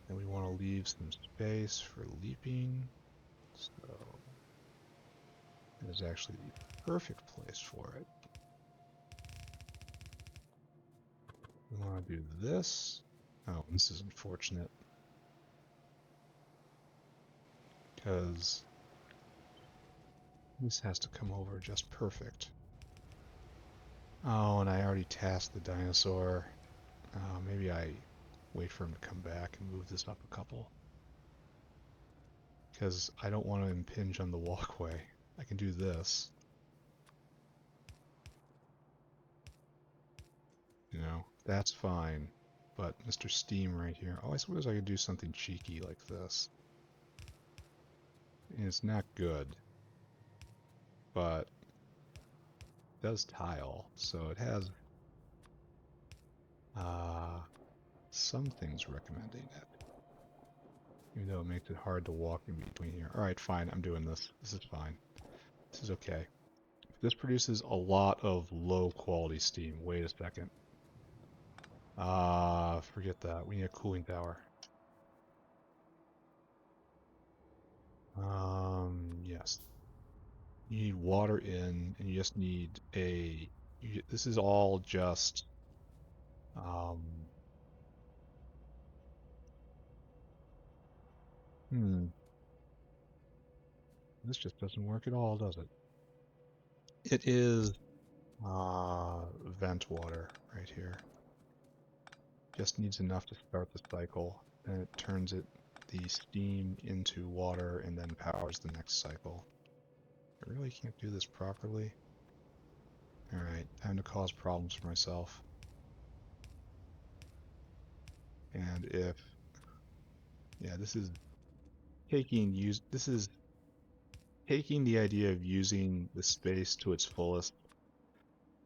And we want to leave some space for leaping. So it is actually the perfect place for it. We want to do this. Oh, this is unfortunate. Because this has to come over just perfect. Oh, and I already tasked the dinosaur. Maybe I wait for him to come back and move this up a couple. Because I don't want to impinge on the walkway. I can do this. You know, that's fine. But Mr. Steam right here. Oh, I suppose I could do something cheeky like this. And it's not good. But it does tile, so it has some things recommending it. Even though it makes it hard to walk in between here. Alright, fine, I'm doing this. This is fine. This is okay. This produces a lot of low quality steam. Wait a second. Forget that. We need a cooling tower. Yes. You need water in, and you just need a... this is all just... This just doesn't work at all, does it? It is vent water right here. Just needs enough to start the cycle, and it turns the steam into water and then powers the next cycle. I really can't do this properly. Alright, time to cause problems for myself. And if, yeah, this is taking the idea of using the space to its fullest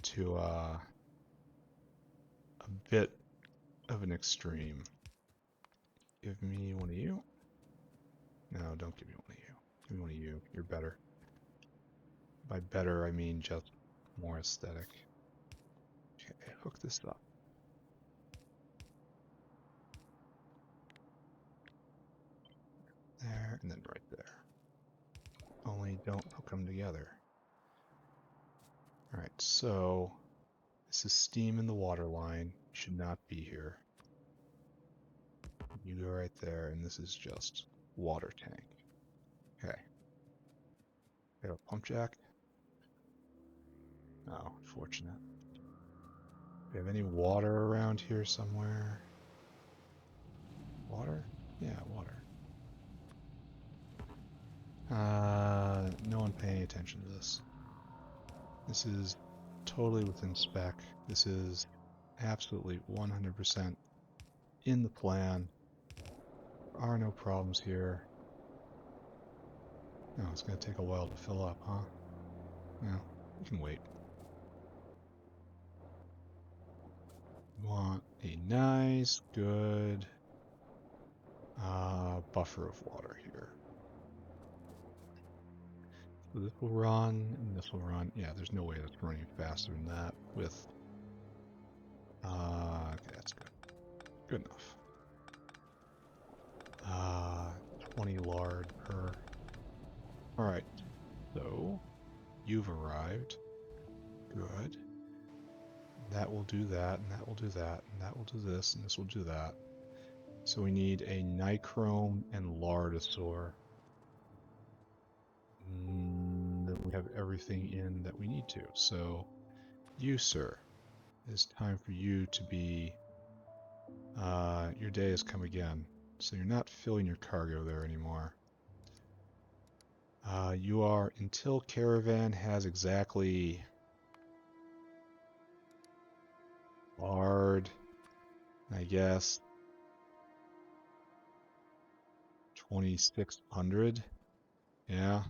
to a bit of an extreme. Give me one of you. No, don't give me one of you. Give me one of you. You're better. By better, I mean just more aesthetic. Okay, hook this up. There, and then right there. Only don't hook them together. Alright, so this is steam in the water line. Should not be here. You go right there, and this is just water tank. Okay. Got a pump jack? Oh, unfortunate. Do we have any water around here somewhere? Water? Yeah, water. No one paying attention to this. This is totally within spec. This is absolutely 100% in the plan. There are no problems here. No, it's going to take a while to fill up, huh? No, we can wait. We want a nice, good buffer of water here. So this will run, and this will run. Yeah, there's no way that's running faster than that with... okay, that's good. Good enough. 20 lard per... Alright, so you've arrived. Good. That will do that, and that will do that, and that will do this, and this will do that. So we need a nichrome and lardosaur. Then we have everything in that we need to. So you, sir, it's time for you to be... your day has come again. So you're not filling your cargo there anymore. You are, until caravan has exactly lard, I guess, 2,600. Yeah,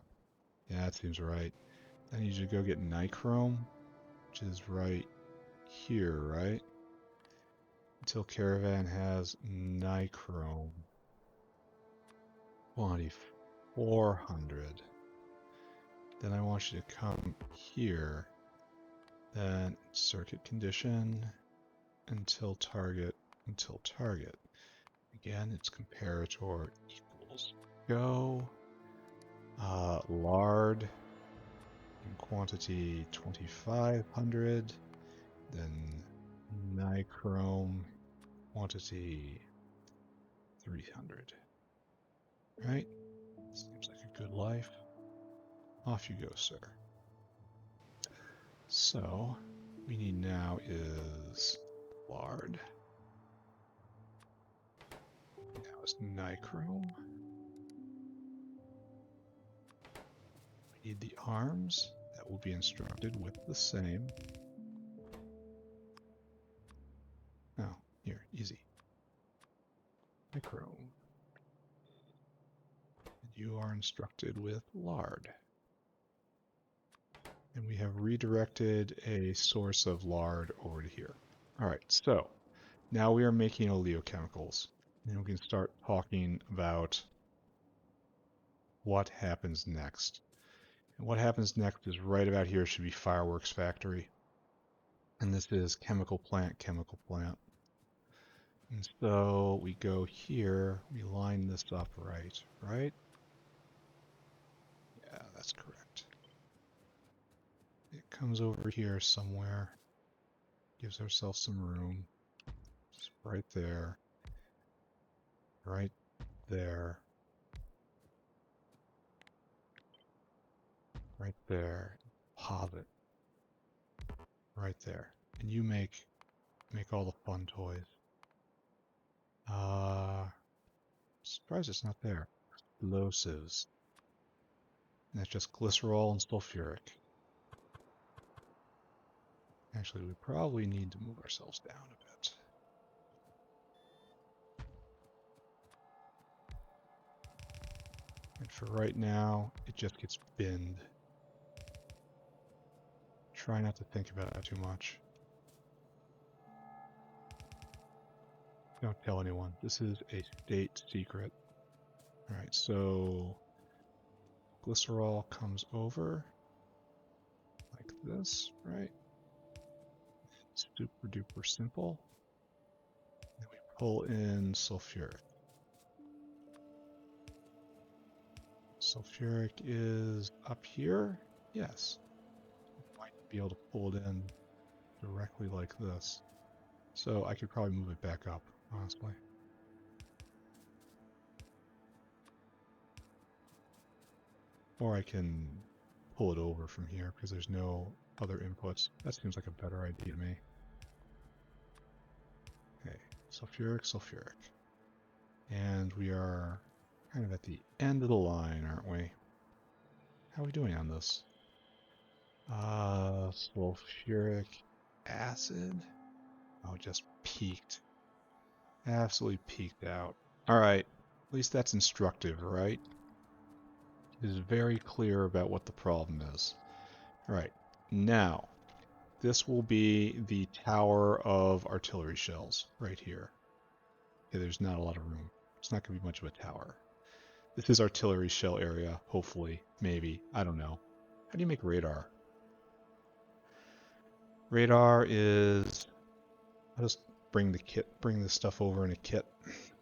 that seems right. I need you to go get nichrome, which is right here, right? Until caravan has nichrome. 2,400. Then I want you to come here. Then circuit condition until target, until target. Again, it's comparator equals go. Lard in quantity 2,500. Then nichrome quantity 300. Right? Seems like a good life. Off you go, sir. So, we need now is lard. Now is nichrome. We need the arms. That will be instructed with the same. Oh, here, easy. Nichrome. And you are instructed with lard. And we have redirected a source of lard over to here. All right, so now we are making oleochemicals. And we can start talking about what happens next. And what happens next is right about here should be fireworks factory. And this is chemical plant, chemical plant. And so we go here, we line this up right? Yeah, that's correct. It comes over here somewhere, gives ourselves some room. Just right there, right there, right there. Pause it. Right there. And you make all the fun toys. Surprised it's not there. Explosives. And that's just glycerol and sulfuric. Actually, we probably need to move ourselves down a bit. And for right now, it just gets binned. Try not to think about it too much. Don't tell anyone. This is a state secret. Alright, so glycerol comes over like this, right? Super duper simple. Then we pull in sulfuric. Sulfuric is up here. Yes. Might be able to pull it in directly like this. So I could probably move it back up, honestly. Or I can pull it over from here because there's no other inputs. That seems like a better idea to me. Okay, sulfuric, sulfuric. And we are kind of at the end of the line, aren't we? How are we doing on this? Sulfuric acid? Oh, just peaked. Absolutely peaked out. Alright, at least that's instructive, right? It is very clear about what the problem is. Alright, now, this will be the tower of artillery shells right here. Okay, there's not a lot of room. It's not going to be much of a tower. This is artillery shell area, hopefully, maybe, I don't know. How do you make radar? Radar is... I'll just bring the stuff over in a kit,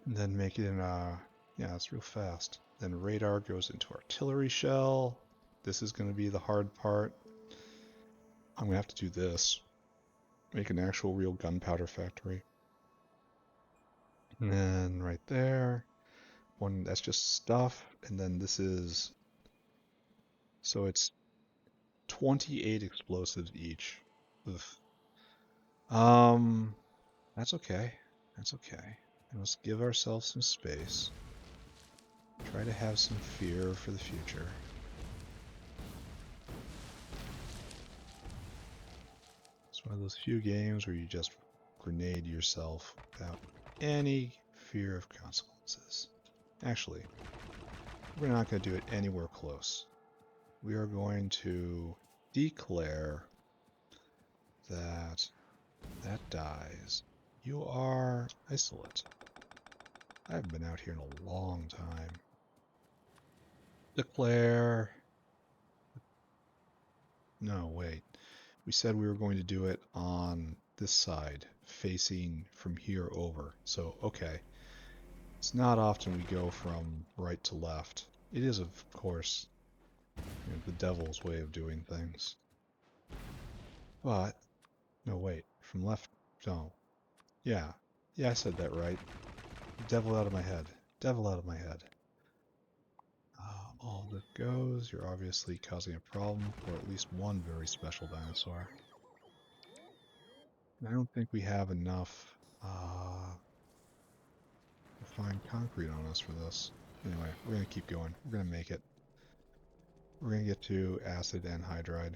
and then make it in a... Yeah, it's real fast. Then radar goes into artillery shell. This is going to be the hard part. I'm going to have to do this. Make an actual real gunpowder factory. And then right there, one that's just stuff, and then this is... So it's 28 explosives each. Ugh. That's okay. That's okay. And let's give ourselves some space. Try to have some fear for the future. It's one of those few games where you just grenade yourself without any fear of consequences. Actually, we're not going to do it anywhere close. We are going to declare that that dies. You are isolate. I haven't been out here in a long time. Declare... No, wait. We said we were going to do it on this side, facing from here over. So, okay. It's not often we go from right to left. It is, of course, the devil's way of doing things. But, no, wait. From left, no. Yeah. Yeah, I said that right. Devil out of my head. Devil out of my head. All that goes, you're obviously causing a problem for at least one very special dinosaur. And I don't think we have enough refined concrete on us for this. Anyway, we're going to keep going. We're going to make it. We're going to get to acid anhydride.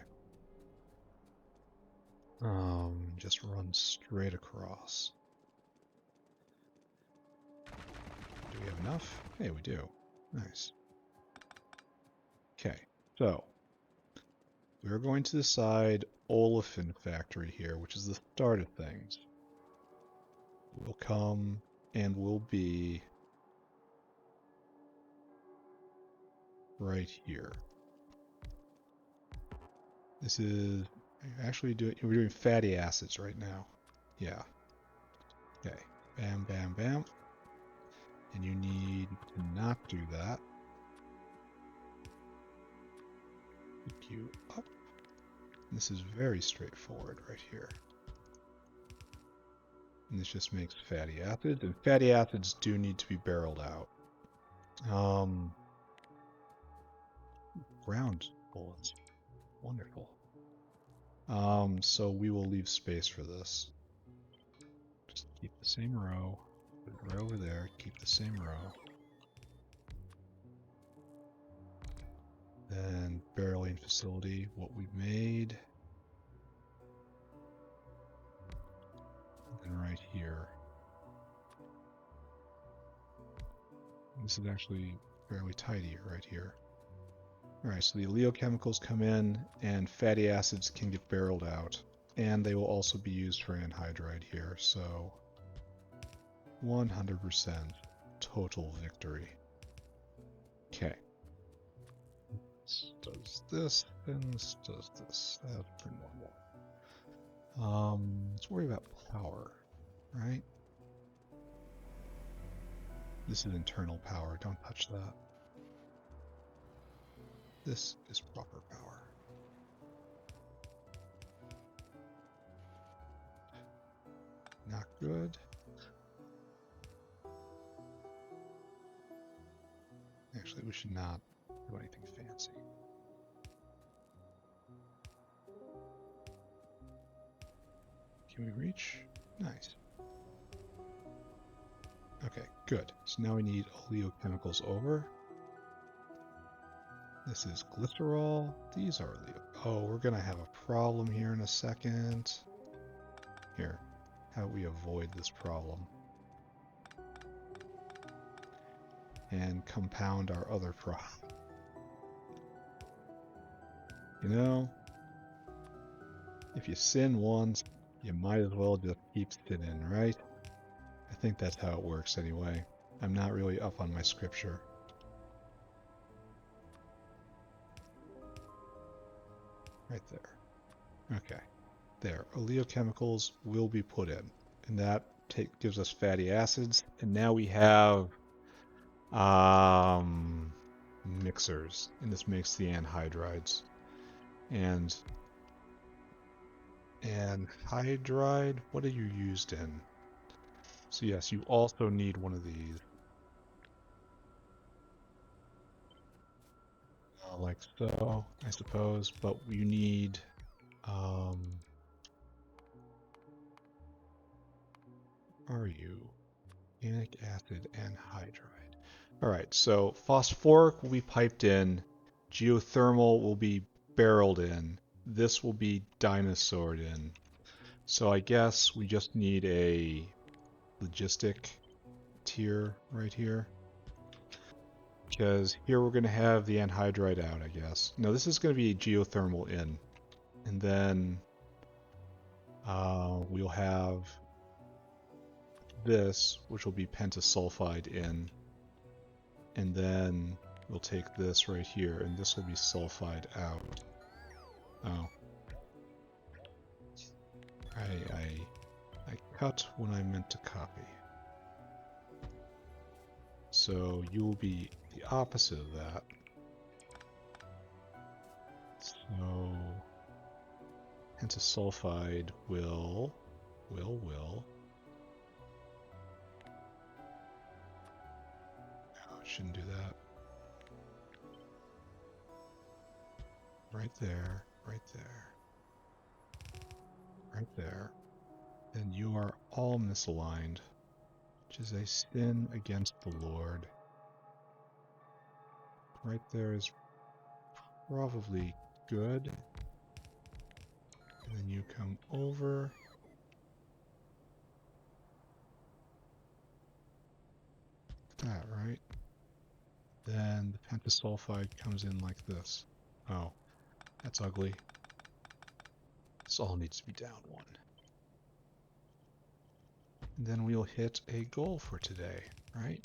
Just run straight across. Do we have enough? Hey, we do. Nice. Okay, so we're going to decide olefin factory here, which is the start of things. Will come and will be right here. This is actually we're doing fatty acids right now. Yeah. Okay. Bam, bam, bam. And you need to not do that. Pick you up. This is very straightforward right here. And this just makes fatty acids, and fatty acids do need to be barreled out. Ground bullets. Wonderful. So we will leave space for this. Just keep the same row. Put it right over there. Keep the same row. Then barreling facility, what we've made. And right here. This is actually fairly tidy right here. Alright, so the oleochemicals come in, and fatty acids can get barreled out. And they will also be used for anhydride here, so 100% total victory. Okay. This does this, and this does this. That's pretty normal. Let's worry about power, right? This is internal power, don't touch that. This is proper power. Not good. Actually, we should not do anything fancy. Can we reach? Nice. Okay, good. So now we need oleochemicals over. This is glycerol. These are oleo. Oh, we're gonna have a problem here in a second. Here, how do we avoid this problem? And compound our other problem. You know, if you sin once, you might as well just keep sinning, right? I think that's how it works anyway. I'm not really up on my scripture. Right there. Okay. There. Oleochemicals will be put in. And that gives us fatty acids. And now we have mixers. And this makes the anhydrides. And anhydride, what are you used in? So yes, you also need one of these. Like so, I suppose, but you need are you? Organic acid anhydride. Alright, so phosphoric will be piped in, geothermal will be barreled in, this will be dinosaured in. So I guess we just need a logistic tier right here. Because here we're going to have the anhydride out, I guess. No, this is going to be geothermal in. And then we'll have this, which will be pentasulfide in. And then we'll take this right here, and this will be sulfide out. Oh. I cut when I meant to copy. So you will be the opposite of that. So pentasulfide will. No, it shouldn't do that. Right there, right there, right there. Then you are all misaligned, which is a sin against the Lord. Right there is probably good. And then you come over. That, right? Then the pentasulfide comes in like this. Oh, that's ugly. This all needs to be down one. And then we'll hit a goal for today, right?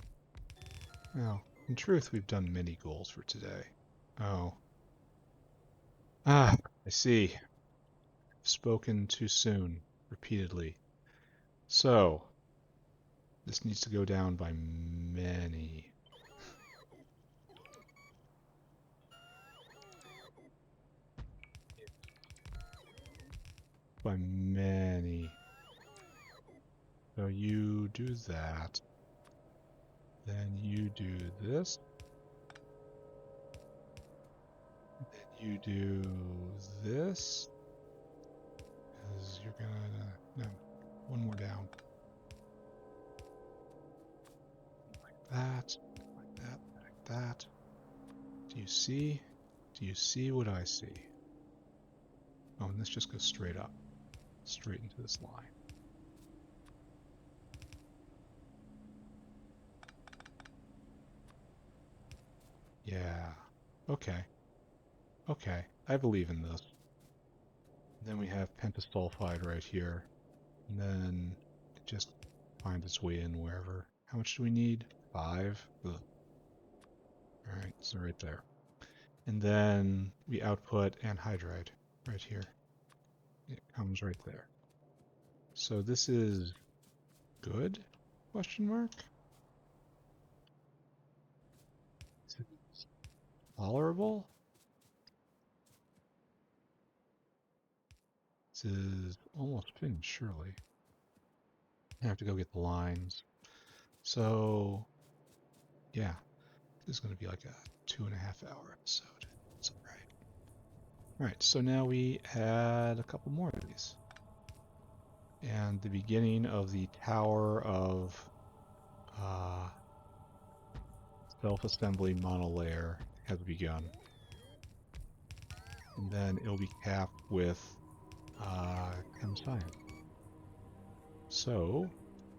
Well, in truth, we've done many goals for today. Oh. Ah, I see. Spoken too soon, repeatedly. So, this needs to go down by many. By many. So you do that. Then you do this. Then you do this. Because you're gonna... No, one more down. Like that, like that, like that. Do you see? Do you see what I see? Oh, and this just goes straight up. Straight into this line. Yeah. Okay. Okay. I believe in this. Then we have pentasulfide right here. And then it just finds its way in wherever. How much do we need? 5? Ugh. Alright, so right there. And then we output anhydride right here. It comes right there. So this is good? Question mark? Is it tolerable? This is almost finished, surely. I have to go get the lines. So, yeah, this is going to be like a 2.5 hour episode. It's alright. Alright, so now we add a couple more of these. And the beginning of the tower of self-assembly monolayer has begun. And then it'll be capped with Chem Science. So,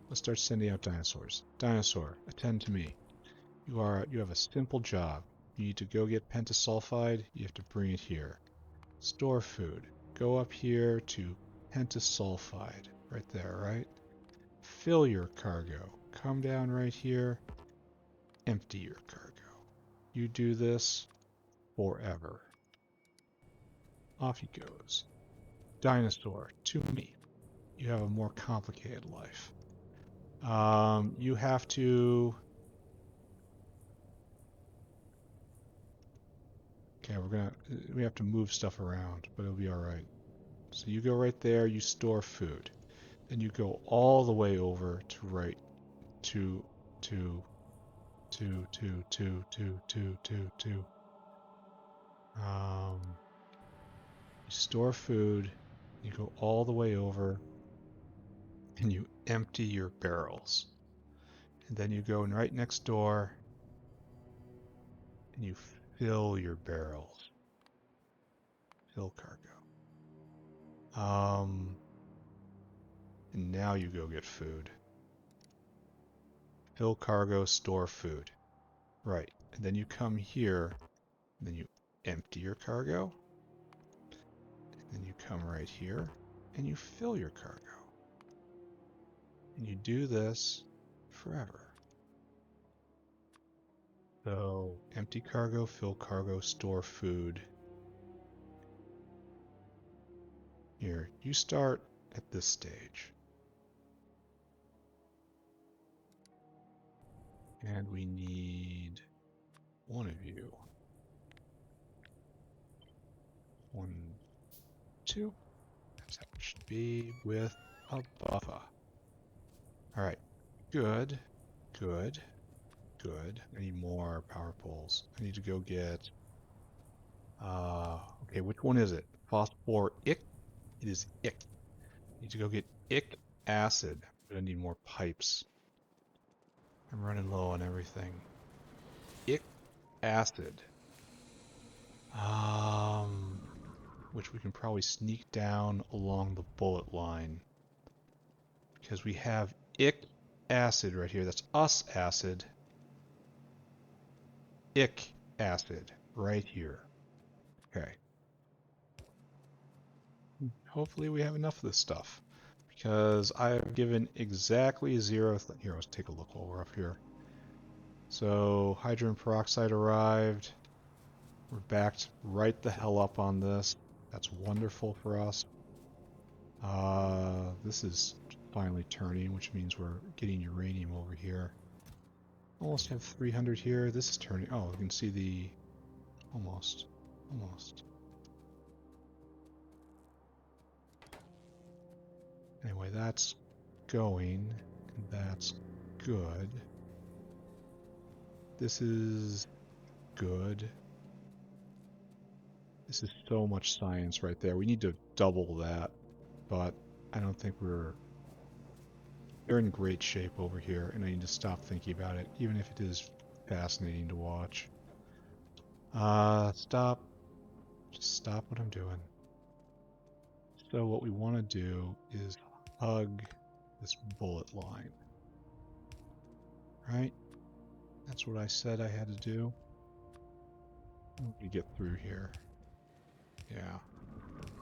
let's start sending out dinosaurs. Dinosaur, attend to me. You have a simple job. You need to go get pentasulfide, you have to bring it here. Store food. Go up here to pentasulfide. Right there, right? Fill your cargo. Come down right here. Empty your cargo. You do this forever. Off he goes. Dinosaur, to me. You have a more complicated life. You have to... Okay, we have to move stuff around, but it'll be alright. So you go right there, you store food. Then you go all the way over to right to to to to to to to to to you store food, you go all the way over and you empty your barrels. And then you go right next door and you fill your barrels. Fill cargo. And now you go get food. Fill cargo, store food. Right. And then you come here, and then you empty your cargo. And then you come right here, and you fill your cargo. And you do this forever. So, empty cargo, fill cargo, store food. Here, you start at this stage. And we need one of you. 1, 2. That's how it should be with a buffer. Alright. Good. Good. Good. I need more power poles. I need to go get... okay, which one is it? Phosphoric? It is ick. I need to go get ick acid. But I need more pipes. I'm running low on everything. Ick acid. Which we can probably sneak down along the bullet line. Because we have ick acid right here. That's us acid. Ick acid right here. Okay. Hopefully we have enough of this stuff. Because I have given exactly 0... Here, let's take a look while we're up here. So, hydrogen peroxide arrived. We're backed right the hell up on this. That's wonderful for us. This is finally turning, which means we're getting uranium over here. Almost have 300 here. This is turning. Oh, we can see the... Almost. Anyway, that's going. That's good. This is good. This is so much science right there. We need to double that, but I don't think they're in great shape over here, and I need to stop thinking about it, even if it is fascinating to watch. Stop. Just stop what I'm doing. So what we want to do is hug this bullet line. Right? That's what I said I had to do. We get through here. Yeah,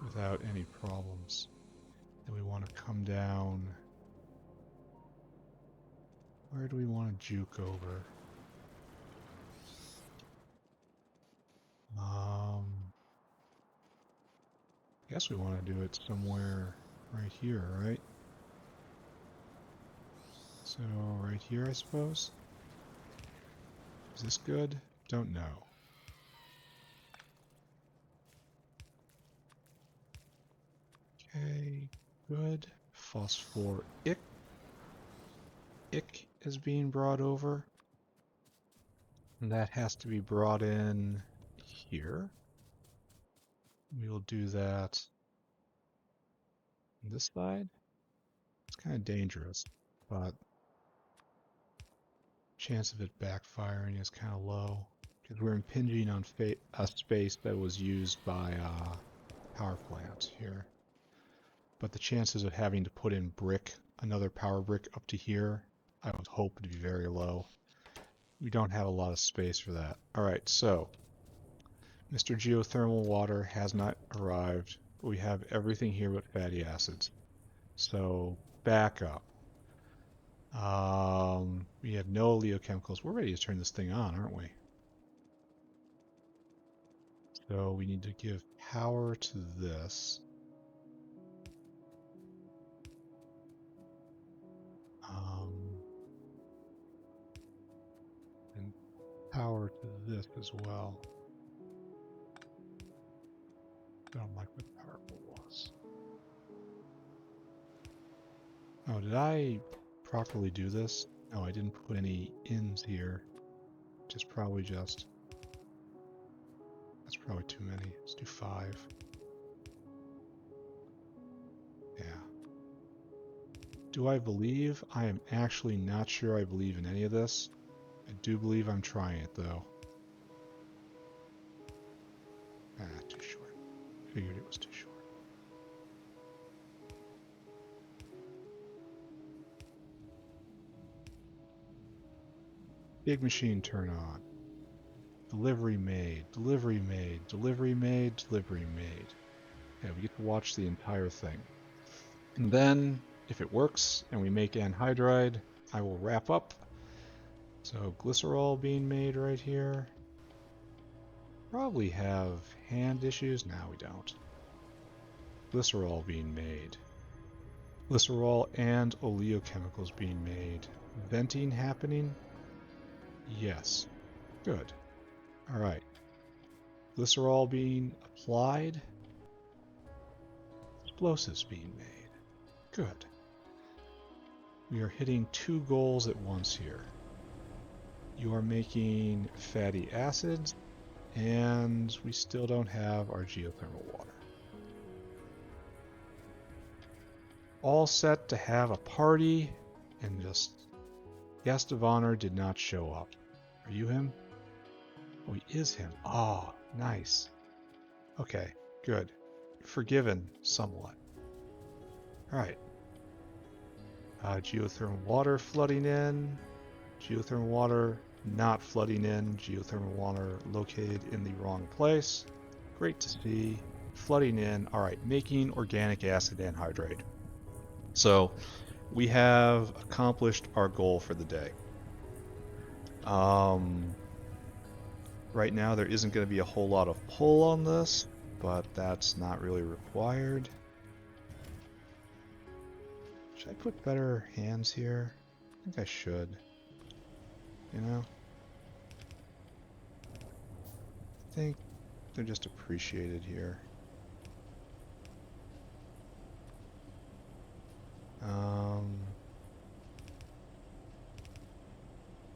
without any problems. Then we want to come down. Where do we want to juke over? I guess we want to do it somewhere right here, right? So right here, I suppose? Is this good? Don't know. Okay, good. Phosphoric. Ick is being brought over. And that has to be brought in here. We will do that on this side. It's kind of dangerous, but chance of it backfiring is kind of low because we're impinging on a space that was used by power plant here. But the chances of having to put in another power brick up to here, I would hope would be very low. We don't have a lot of space for that. Alright, so Mr. Geothermal Water has not arrived, but we have everything here but fatty acids. So back up. We have no oleochemicals. We're ready to turn this thing on, aren't we? So we need to give power to this. And power to this as well. I don't like what the power pole was. Oh, did I properly do this? No, I didn't put any ins here. Just probably just... That's probably too many. Let's do 5. Yeah. Do I believe? I am actually not sure I believe in any of this. I do believe I'm trying it, though. Ah, too short. Figured it was too short. Big machine turn on. Delivery made, delivery made, delivery made, delivery made. Yeah, we get to watch the entire thing. And then, if it works and we make anhydride, I will wrap up. So glycerol being made right here. Probably have hand issues. No, we don't. Glycerol being made. Glycerol and oleochemicals being made. Venting happening? Yes. Good. Alright. Glycerol being applied. Explosives being made. Good. We are hitting 2 goals at once here. You are making fatty acids, and we still don't have our geothermal water. All set to have a party, and just guest of honor did not show up. Are you him? Oh, he is him. Oh, nice. Okay, good. Forgiven somewhat. Alright. Geothermal water flooding in. Geothermal water not flooding in. Geothermal water located in the wrong place. Great to see. Flooding in. Alright, making organic acid anhydride. So, we have accomplished our goal for the day. Right now there isn't going to be a whole lot of pull on this, but that's not really required. Should I put better hands here? I think I should. You know? I think they're just appreciated here.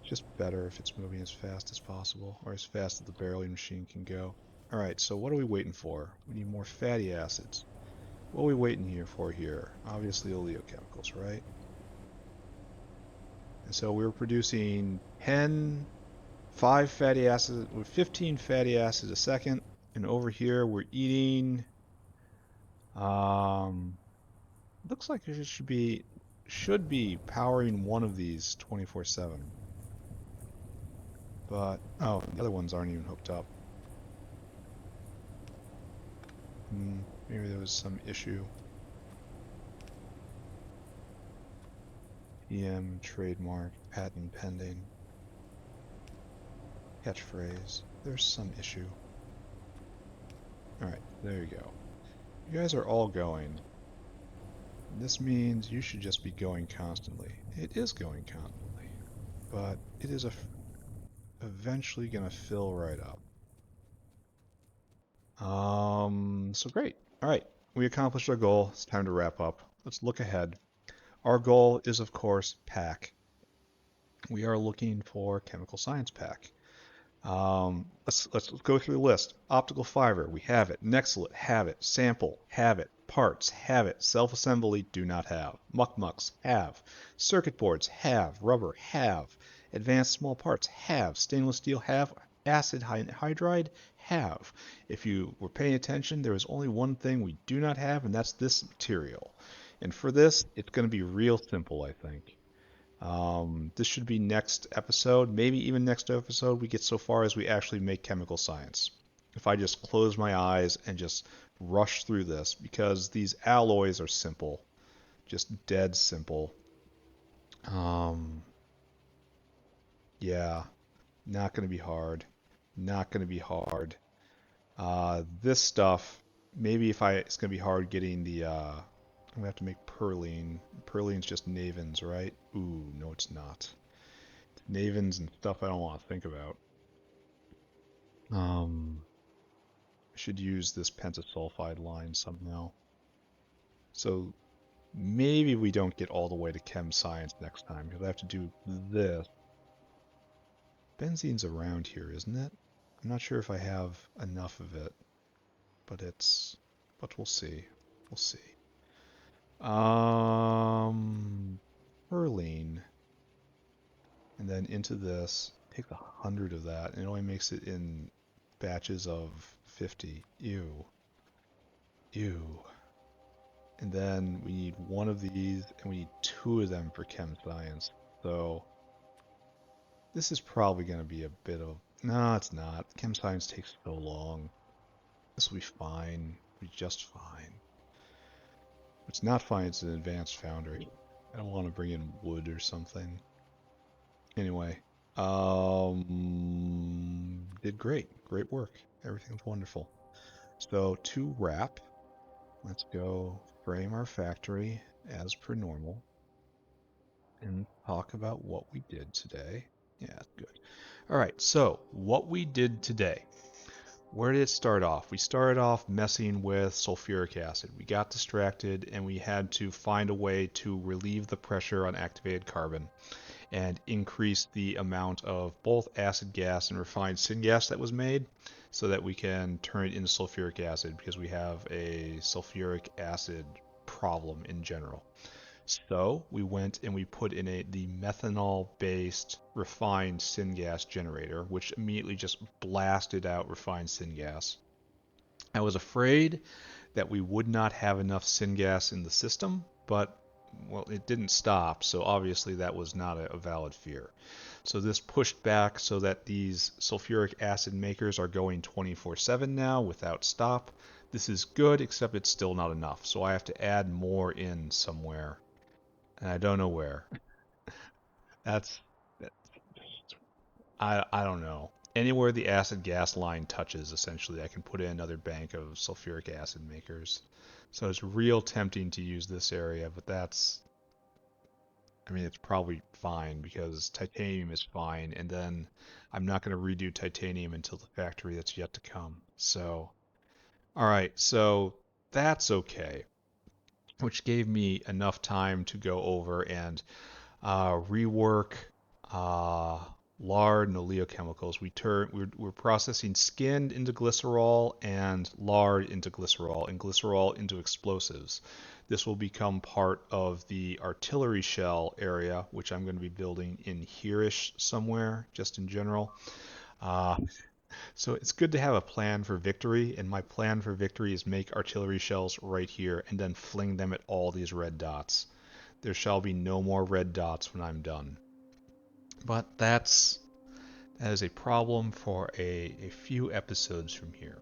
Just better if it's moving as fast as possible, or as fast as the barreling machine can go. Alright, so what are we waiting for? We need more fatty acids. What are we waiting here for here? Obviously oleochemicals, right? And so we're producing 5 fatty acids, with 15 fatty acids a second, and over here we're eating, looks like it should be powering one of these 24/7. But, oh, the other ones aren't even hooked up. Maybe there was some issue. PM, trademark, patent pending, catchphrase. There's some issue. Alright, there you go. You guys are all going. This means you should just be going constantly. It is going constantly, but it is eventually going to fill right up. So great. All right, we accomplished our goal. It's time to wrap up. Let's look ahead. Our goal is, of course, pack. We are looking for chemical science pack. Let's go through the list. Optical fiber, we have it. Nextlet, have it. Sample, have it. Parts, have it. Self-assembly, do not have. Muckmucks, have. Circuit boards, have. Rubber, have. Advanced small parts, have. Stainless steel, have. Acid hydride, have. If you were paying attention, there is only one thing we do not have, and that's this material. And for this, it's going to be real simple, I think. This should be next episode, maybe even next episode we get so far as we actually make chemical science. If I just close my eyes and just rush through this, because these alloys are simple, just dead simple. Yeah, not going to be hard. Not going to be hard. This stuff, maybe it's going to be hard getting the, I'm gonna have to make Perlene. Perlene's just Navins, right? Ooh, no it's not. It's Navins and stuff I don't want to think about. I should use this pentasulfide line somehow. So maybe we don't get all the way to Chem Science next time, because I have to do this. Benzene's around here, isn't it? I'm not sure if I have enough of it, but we'll see. We'll see. Perlene, and then into this, take 100 of that, and it only makes it in batches of 50. Ew. Ew. And then we need one of these, and we need 2 of them for Chem Science. So this is probably going to be a bit of... No, it's not. Chem Science takes so long. This will be fine. It'll be just fine. What's not fine is an advanced foundry. I don't want to bring in wood or something. Anyway, did great. Great work. Everything's wonderful. So to wrap, let's go frame our factory as per normal and talk about what we did today. Yeah, good. All right, so what we did today. Where did it start off? We started off messing with sulfuric acid. We got distracted and we had to find a way to relieve the pressure on activated carbon and increase the amount of both acid gas and refined syngas that was made so that we can turn it into sulfuric acid because we have a sulfuric acid problem in general. So we went and we put in the methanol-based refined syngas generator, which immediately just blasted out refined syngas. I was afraid that we would not have enough syngas in the system, but well, it didn't stop, so obviously that was not a valid fear. So this pushed back so that these sulfuric acid makers are going 24/7 now without stop. This is good, except it's still not enough, so I have to add more in somewhere. And I don't know where. That's I don't know. Anywhere the acid gas line touches, essentially, I can put in another bank of sulfuric acid makers. So it's real tempting to use this area, but I mean, it's probably fine because titanium is fine, and then I'm not going to redo titanium until the factory that's yet to come. So, all right, so that's okay, which gave me enough time to go over and rework lard and oleochemicals. We're processing skin into glycerol and lard into glycerol and glycerol into explosives. This will become part of the artillery shell area, which I'm going to be building in here-ish somewhere, just in general. So it's good to have a plan for victory, and my plan for victory is make artillery shells right here and then fling them at all these red dots. There shall be no more red dots when I'm done. But that is a problem for a few episodes from here.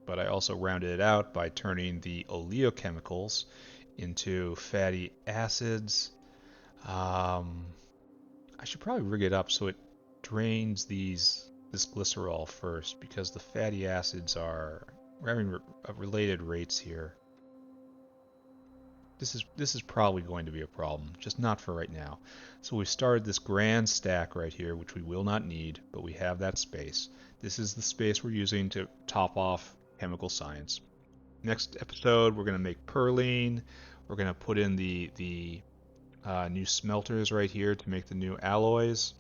but I also rounded it out by turning the oleochemicals into fatty acids. Um, I should probably rig it up so it drains this glycerol first because the fatty acids are we're having related rates here. This is probably going to be a problem, just not for right now. So we started this grand stack right here, which we will not need, but we have that space. This is the space we're using to top off chemical science. Next episode, we're going to make perlene. We're going to put in the new smelters right here to make the new alloys.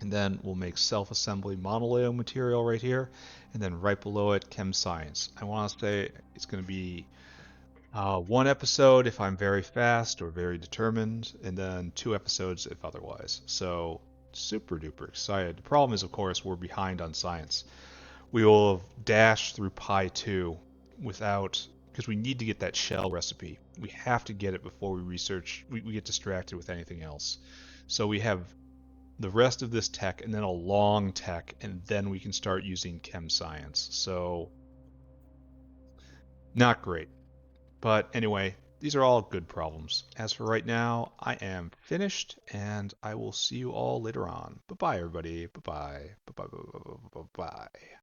And then we'll make self-assembly monolayer material right here. And then right below it, Chem Science. I want to say it's going to be one episode if I'm very fast or very determined, and then 2 episodes if otherwise. So super duper excited. The problem is, of course, we're behind on science. We will have dashed through Pi 2 without, because we need to get that shell recipe. We have to get it before we research, we get distracted with anything else. So we have the rest of this tech and then a long tech, and then we can start using Chem Science. So not great. But anyway, these are all good problems. As for right now, I am finished, and I will see you all later on. Bye bye, everybody. Bye bye. Bye bye. Bye bye. Bye bye.